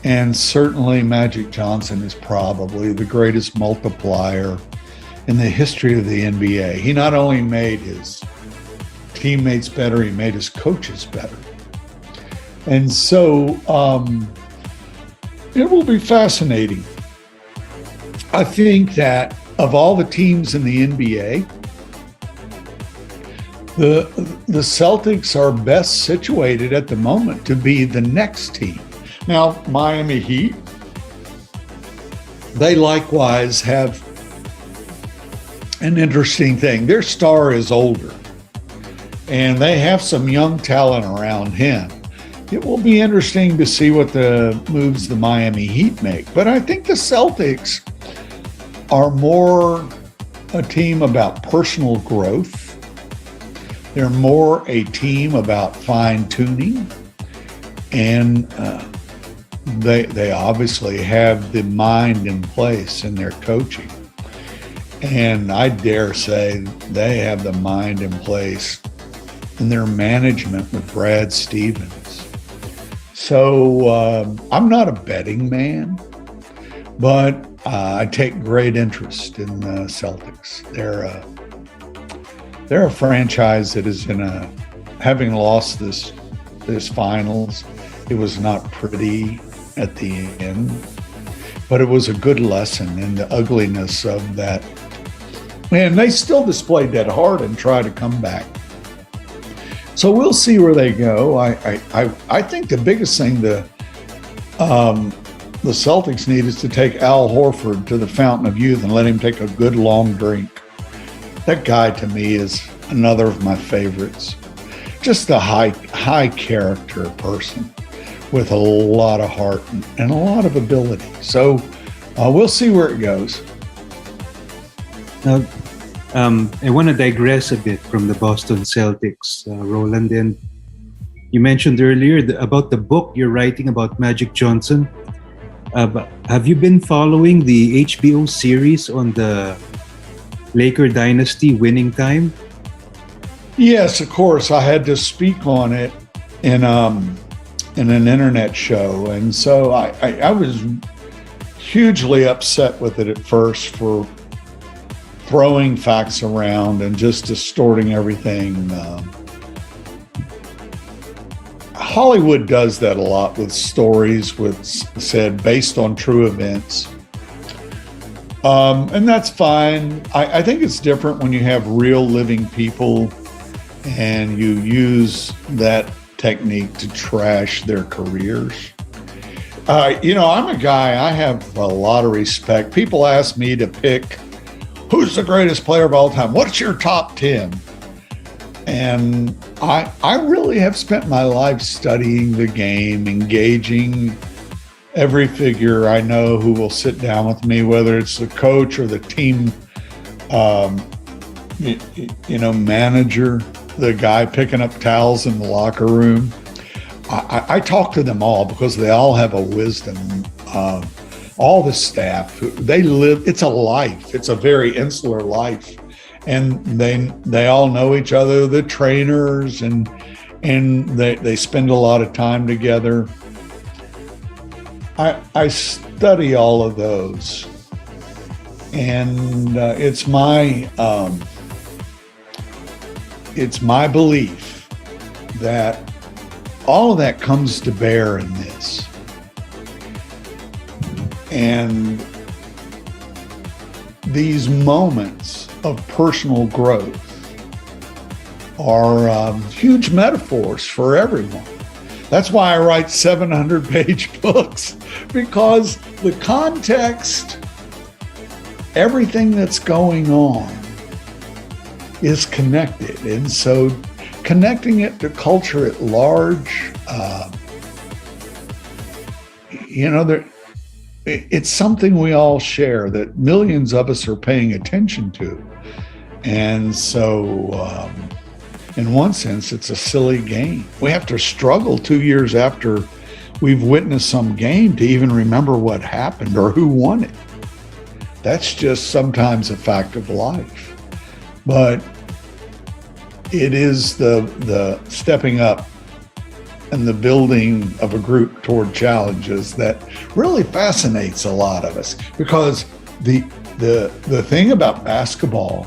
And certainly Magic Johnson is probably the greatest multiplier in the history of the NBA. He not only made his teammates better, he made his coaches better. And so it will be fascinating. I think that of all the teams in the NBA, the Celtics are best situated at the moment to be the next team. Now, Miami Heat, they likewise have an interesting thing. Their star is older, and they have some young talent around him. It will be interesting to see what the moves the Miami Heat make. But I think the Celtics are more a team about personal growth. They're more a team about fine-tuning. And they obviously have the mind in place in their coaching. And I dare say they have the mind in place in their management with Brad Stevens. So I'm not a betting man, but I take great interest in the Celtics. They're a franchise that is having lost this finals. It was not pretty at the end, but it was a good lesson in the ugliness of that. And they still displayed that heart and try to come back. So we'll see where they go. I think the biggest thing the Celtics need is to take Al Horford to the fountain of youth and let him take a good long drink. That guy to me is another of my favorites. Just a high character person with a lot of heart and a lot of ability. So we'll see where it goes. Now, I want to digress a bit from the Boston Celtics, Roland. And you mentioned earlier about the book you're writing about Magic Johnson. But have you been following the HBO series on the Laker dynasty winning time? Yes, of course. I had to speak on it in an internet show. And so I was hugely upset with it at first for throwing facts around and just distorting everything. Hollywood does that a lot with stories said based on true events. And that's fine. I think it's different when you have real living people and you use that technique to trash their careers. I'm a guy, I have a lot of respect. People ask me to pick who's the greatest player of all time? What's your top 10? And I really have spent my life studying the game, engaging every figure I know who will sit down with me, whether it's the coach or the team, manager, the guy picking up towels in the locker room. I talk to them all because they all have a wisdom. All the staff, they live, it's a life. It's a very insular life. And they all know each other, the trainers, and they spend a lot of time together. I study all of those. And it's my belief that all of that comes to bear in this. And these moments of personal growth are huge metaphors for everyone. That's why I write 700-page books, because the context, everything that's going on is connected. And so connecting it to culture at large, it's something we all share that millions of us are paying attention to. And so, in one sense, it's a silly game. We have to struggle 2 years after we've witnessed some game to even remember what happened or who won it. That's just sometimes a fact of life. But it is the stepping up and the building of a group toward challenges that really fascinates a lot of us. Because the thing about basketball,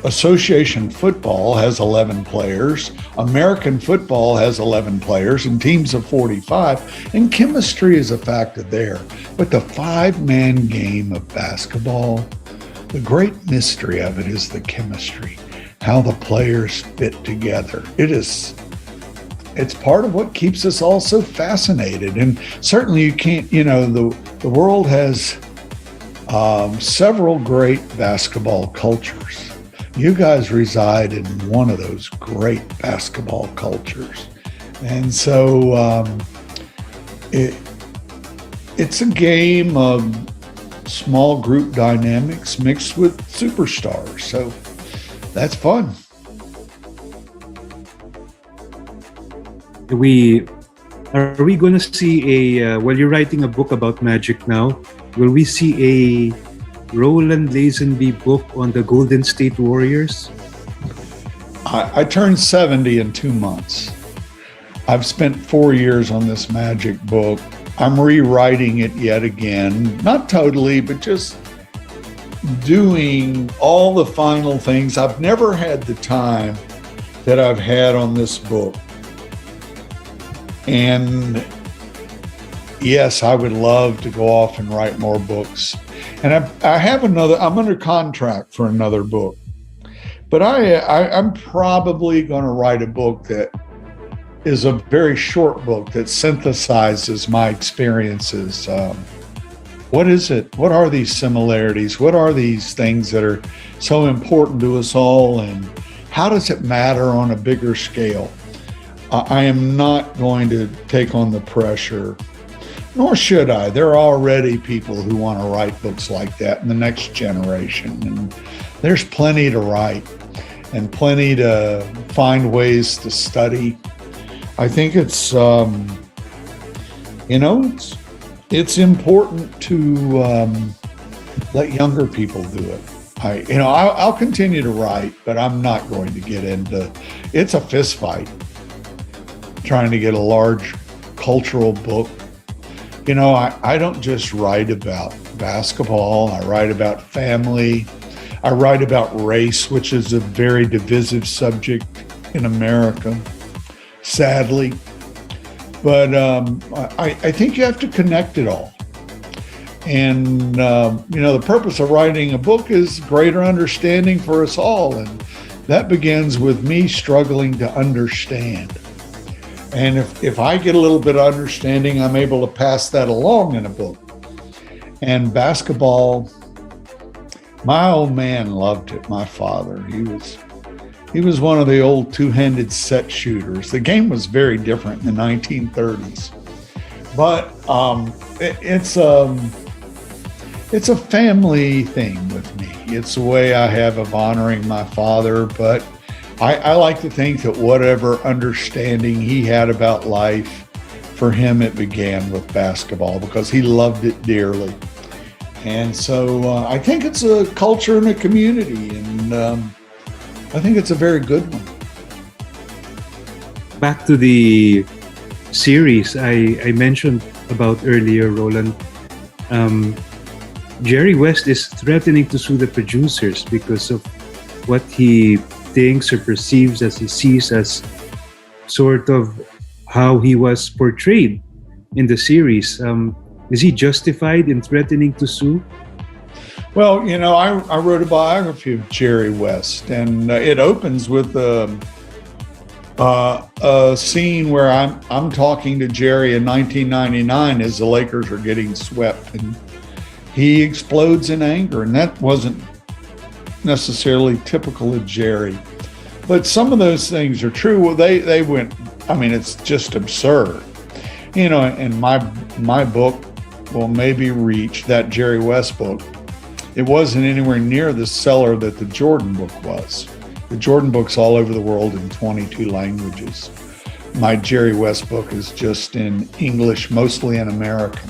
association football has 11 players, American football has 11 players and teams of 45, and chemistry is a factor there. But the 5-man game of basketball, the great mystery of it is the chemistry, how the players fit together. It's part of what keeps us all so fascinated. And certainly you can't, the world has several great basketball cultures. You guys reside in one of those great basketball cultures. And so it's a game of small group dynamics mixed with superstars. So that's fun. Are we going to see while you're writing a book about Magic now, will we see a Roland Lazenby book on the Golden State Warriors? I turned 70 in 2 months. I've spent 4 years on this Magic book. I'm rewriting it yet again, not totally, but just doing all the final things. I've never had the time that I've had on this book. And yes, I would love to go off and write more books. And I have another, I'm under contract for another book. But I'm probably going to write a book that is a very short book that synthesizes my experiences. What is it? What are these similarities? What are these things that are so important to us all? And how does it matter on a bigger scale? I am not going to take on the pressure, nor should I. There are already people who want to write books like that in the next generation. And there's plenty to write and plenty to find ways to study. I think it's, it's important to let younger people do it. I'll continue to write, but I'm not going to get into, it's a fist fight trying to get a large cultural book. I don't just write about basketball. I write about family. I write about race, which is a very divisive subject in America, sadly. But I think you have to connect it all. And, the purpose of writing a book is greater understanding for us all. And that begins with me struggling to understand. And if I get a little bit of understanding, I'm able to pass that along in a book. And basketball, my old man loved it, my father. He was one of the old two-handed set shooters. The game was very different in the 1930s. But it's a family thing with me. It's a way I have of honoring my father, but I like to think that whatever understanding he had about life, for him it began with basketball because he loved it dearly. And so I think it's a culture and a community, and I think it's a very good one. Back to the series I mentioned about earlier, Roland. Jerry West is threatening to sue the producers because of what he thinks or perceives as he sees as sort of how he was portrayed in the series. Is he justified in threatening to sue? Well, I wrote a biography of Jerry West, and it opens with a scene where I'm talking to Jerry in 1999 as the Lakers are getting swept, and he explodes in anger, and that wasn't necessarily typical of Jerry. But some of those things are true. Well, they went, it's just absurd. And my book will maybe reach that Jerry West book. It wasn't anywhere near the seller that the Jordan book was. The Jordan book's all over the world in 22 languages. My Jerry West book is just in English, mostly in American.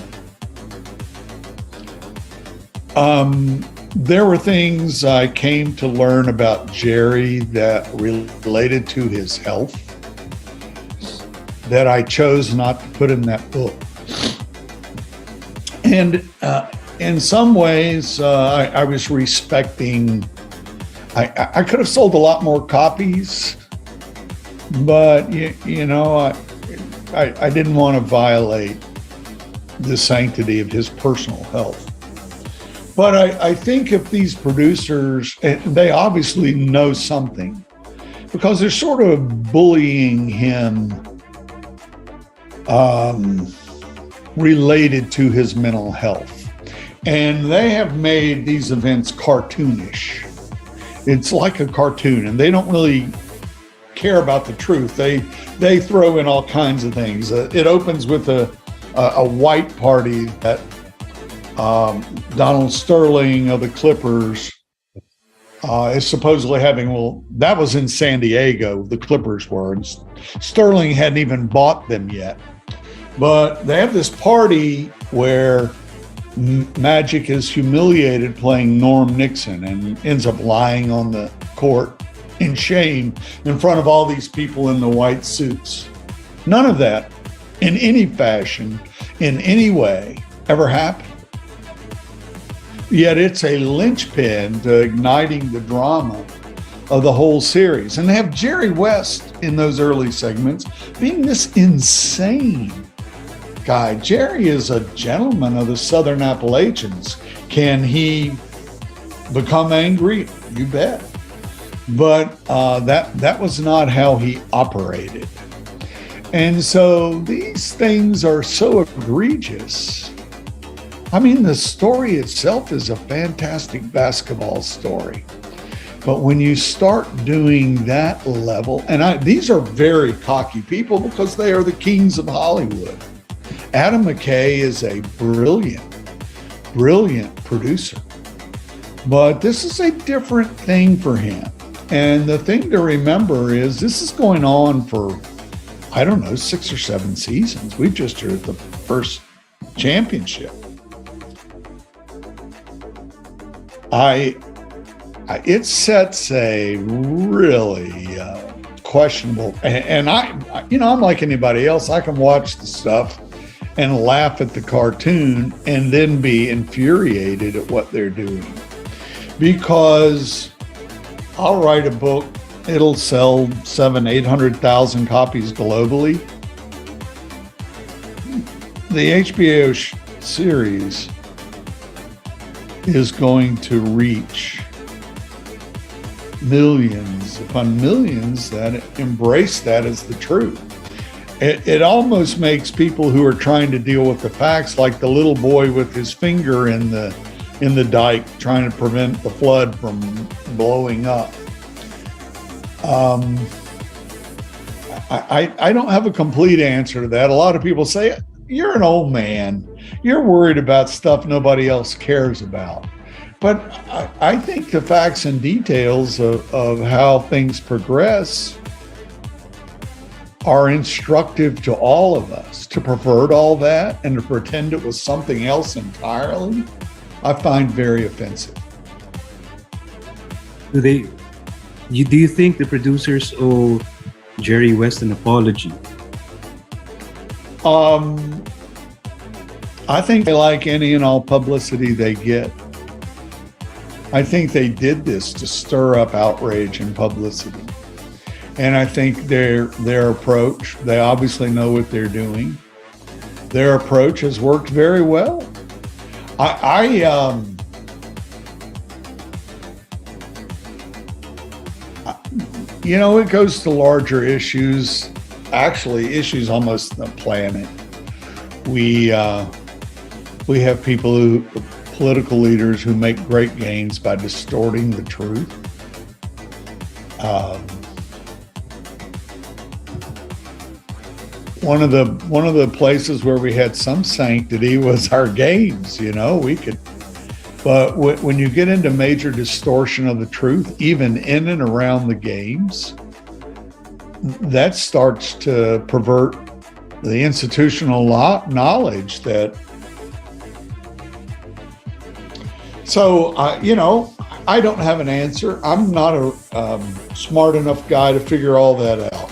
There were things I came to learn about Jerry that related to his health that I chose not to put in that book. And in some ways, I was respecting, I could have sold a lot more copies, but, I didn't want to violate the sanctity of his personal health. But I think if these producers, they obviously know something, because they're sort of bullying him related to his mental health. And they have made these events cartoonish. It's like a cartoon, and they don't really care about the truth. They throw in all kinds of things. It opens with a white party that Donald Sterling of the Clippers is supposedly having. Well, that was in San Diego, the Clippers were, and Sterling hadn't even bought them yet. But they have this party where Magic is humiliated playing Norm Nixon and ends up lying on the court in shame in front of all these people in the white suits. None of that in any fashion in any way ever happened. Yet it's a linchpin to igniting the drama of the whole series. And they have Jerry West in those early segments being this insane guy. Jerry is a gentleman of the Southern Appalachians. Can he become angry? You bet. But that was not how he operated. And so these things are so egregious. I mean, the story itself is a fantastic basketball story. But when you start doing that level, and these are very cocky people because they are the kings of Hollywood. Adam McKay is a brilliant producer. But this is a different thing for him. And the thing to remember is this is going on for, 6 or 7 seasons. We just are at the first championship. It sets a really questionable, and I'm like anybody else. I can watch the stuff and laugh at the cartoon and then be infuriated at what they're doing. Because I'll write a book, it'll sell 800,000 copies globally. The HBO series is going to reach millions upon millions that embrace that as the truth. It almost makes people who are trying to deal with the facts like the little boy with his finger in the dike trying to prevent the flood from blowing up. I don't have a complete answer to that. A lot of people say, you're an old man. You're worried about stuff nobody else cares about. But I think the facts and details of how things progress are instructive to all of us. To pervert all that and to pretend it was something else entirely, I find very offensive. Do you think the producers owe Jerry West an apology? I think they like any and all publicity they get. I think they did this to stir up outrage and publicity. And I think their approach, they obviously know what they're doing. Their approach has worked very well. It goes to larger issues, actually issues almost the planet. We have political leaders who make great gains by distorting the truth. One of the places where we had some sanctity was our games. But when you get into major distortion of the truth, even in and around the games, that starts to pervert the institutional knowledge that. So, I don't have an answer. I'm not a smart enough guy to figure all that out.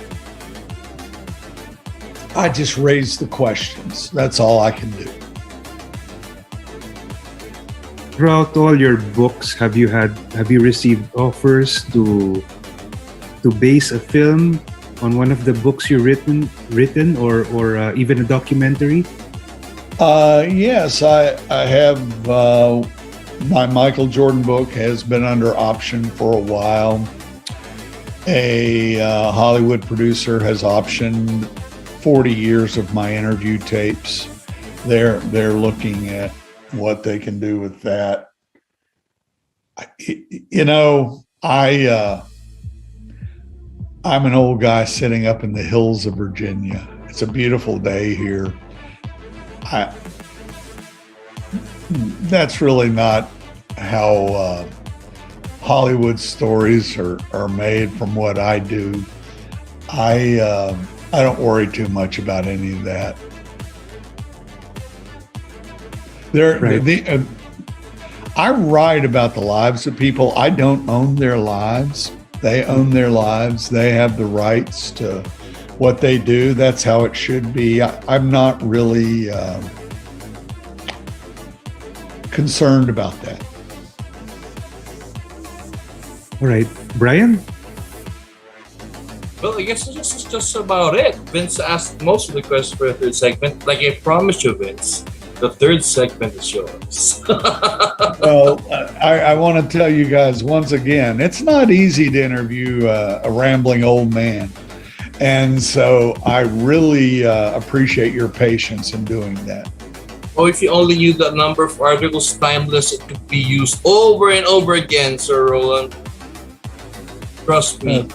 I just raise the questions. That's all I can do. Throughout all your books, have you received offers to base a film on one of the books you've written, or even a documentary? Yes, I have. My Michael Jordan book has been under option for a while. A Hollywood producer has optioned 40 years of my interview tapes. They're looking at what they can do with that. I'm an old guy sitting up in the hills of Virginia. It's a beautiful day here. That's really not how Hollywood stories are made from what I do. I don't worry too much about any of that. I write about the lives of people. I don't own their lives. They own their lives. They have the rights to what they do. That's how it should be. I'm not really concerned about that. All right, Brian? Well, I guess this is just about it. Vince asked most of the questions for the third segment. Like I promised you, Vince, the third segment is yours. Well, I want to tell you guys once again, it's not easy to interview a rambling old man. And so I really appreciate your patience in doing that. Oh, if you only knew the number of articles timeless, it could be used over and over again, Sir Roland. Trust me.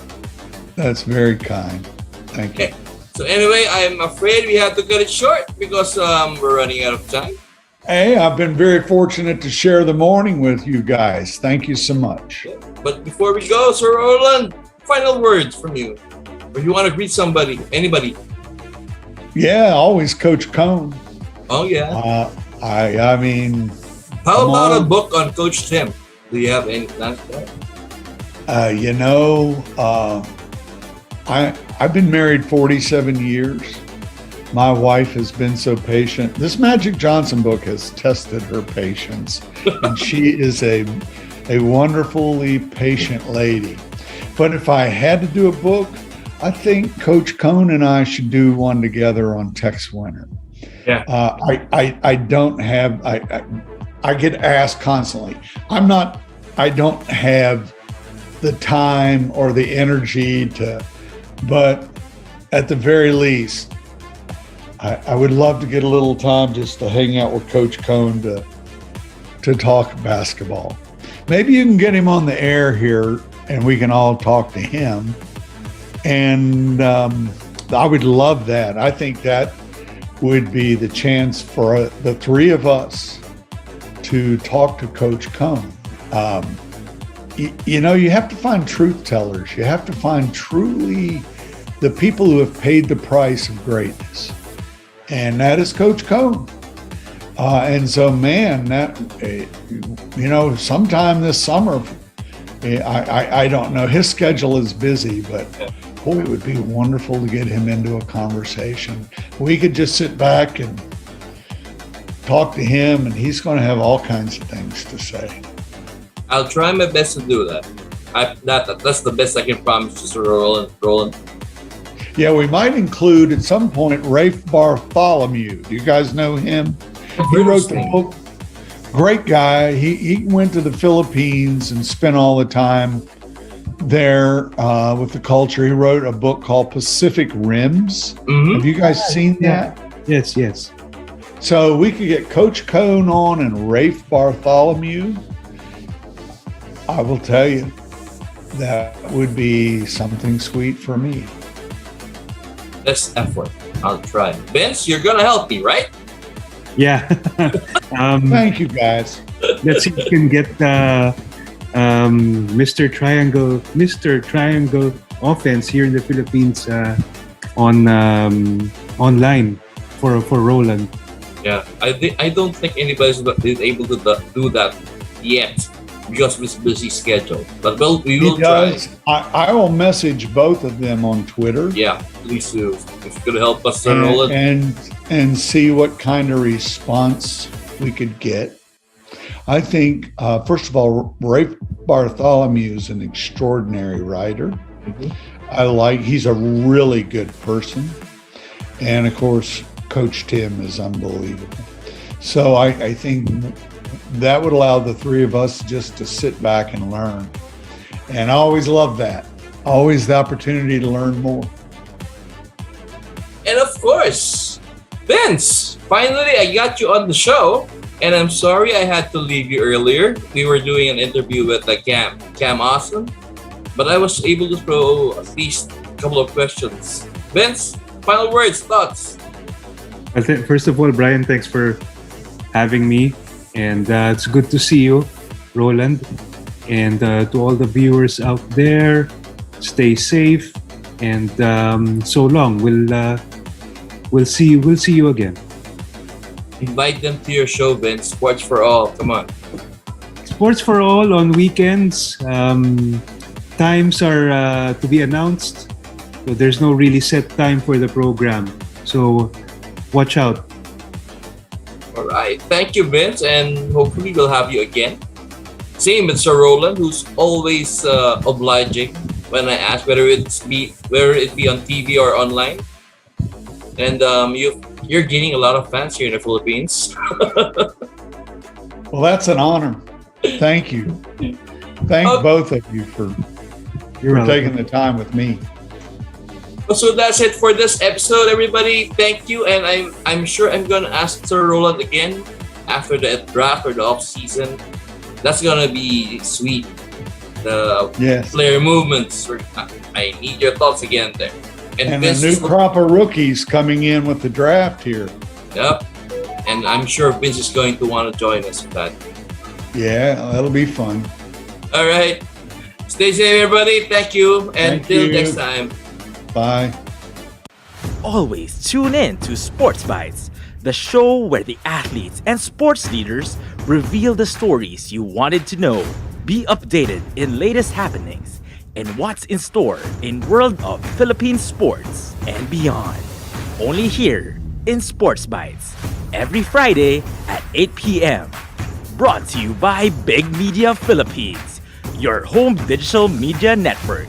That's very kind. Thank you. Okay. So anyway, I'm afraid we have to cut it short because we're running out of time. Hey, I've been very fortunate to share the morning with you guys. Thank you so much. But before we go, Sir Roland, final words from you. Or you want to greet somebody, anybody? Yeah, always Coach Cone. Oh, yeah. I mean, How about a book on Coach Tim? Do you have any plans for that? I've been married 47 years. My wife has been so patient. This Magic Johnson book has tested her patience, and she is a wonderfully patient lady. But if I had to do a book, I think Coach Cone and I should do one together on Tex Winter. Yeah. I don't have. I get asked constantly. I don't have the time or the energy to. But at the very least, I would love to get a little time just to hang out with Coach Cone to talk basketball. Maybe you can get him on the air here and we can all talk to him. And I would love that. I think that would be the chance for the three of us to talk to Coach Cone. You know, you have to find truth tellers. You have to find truly the people who have paid the price of greatness. And that is Coach Cone. And so, man, that, you know, sometime this summer, I don't know. His schedule is busy, but boy, it would be wonderful to get him into a conversation. We could just sit back and talk to him, and he's going to have all kinds of things to say. I'll try my best to do that. That's the best I can promise you, Sir Roland. Yeah, we might include at some point Rafe Bartholomew. Do you guys know him? He wrote the book. Great guy. He went to the Philippines and spent all the time there with the culture. He wrote a book called Pacific Rims. Mm-hmm. Have you guys seen that? Yes. So we could get Coach Cone on and Rafe Bartholomew. I will tell you, that would be something sweet for me. Best effort. I'll try. Vince, you're going to help me, right? Yeah. Thank you, guys. Let's see if we can get Mr. Triangle offense here in the Philippines online for Roland. Yeah, I don't think anybody's able to do that yet because of his busy schedule. But we will try. I will message both of them on Twitter. Yeah, please do. If you could help us, Roland. And see what kind of response we could get. I think, first of all, Rafe Bartholomew is an extraordinary writer. Mm-hmm. He's a really good person. And of course, Coach Tim is unbelievable. So I think that would allow the three of us just to sit back and learn. And I always love that. Always the opportunity to learn more. And of course, Vince, finally I got you on the show. And I'm sorry I had to leave you earlier. We were doing an interview with Cam Austin. But I was able to throw at least a couple of questions. Vince, final words, thoughts? First of all, Brian, thanks for having me. And it's good to see you, Roland. And to all the viewers out there, stay safe. And so long. We'll see you again. Invite them to your show, Vince. Sports for All. Come on. Sports for All on weekends. Times are to be announced So there's no really set time for the program. So watch out. All right. Thank you, Vince, and hopefully we'll have you again. Same with Sir Roland, who's always obliging when I ask whether it be on TV or online. And you're gaining a lot of fans here in the Philippines. Well, that's an honor. Thank you. Thank both of you for taking the time with me. So that's it for this episode, everybody. Thank you, and I'm sure I'm gonna ask Sir Roland again after the draft or the off season. That's gonna be sweet. The player movements. I need your thoughts again there. And a new crop of rookies coming in with the draft here. Yep. And I'm sure Vince is going to want to join us with that. Yeah, that'll be fun. All right. Stay safe, everybody. Thank you. And till next time. Bye. Always tune in to Sports Bytes, the show where the athletes and sports leaders reveal the stories you wanted to know. Be updated in latest happenings and what's in store in world of Philippine sports and beyond. Only here in Sports Bytes, every Friday at 8 p.m. Brought to you by BigMedia Philippines, your home digital media network.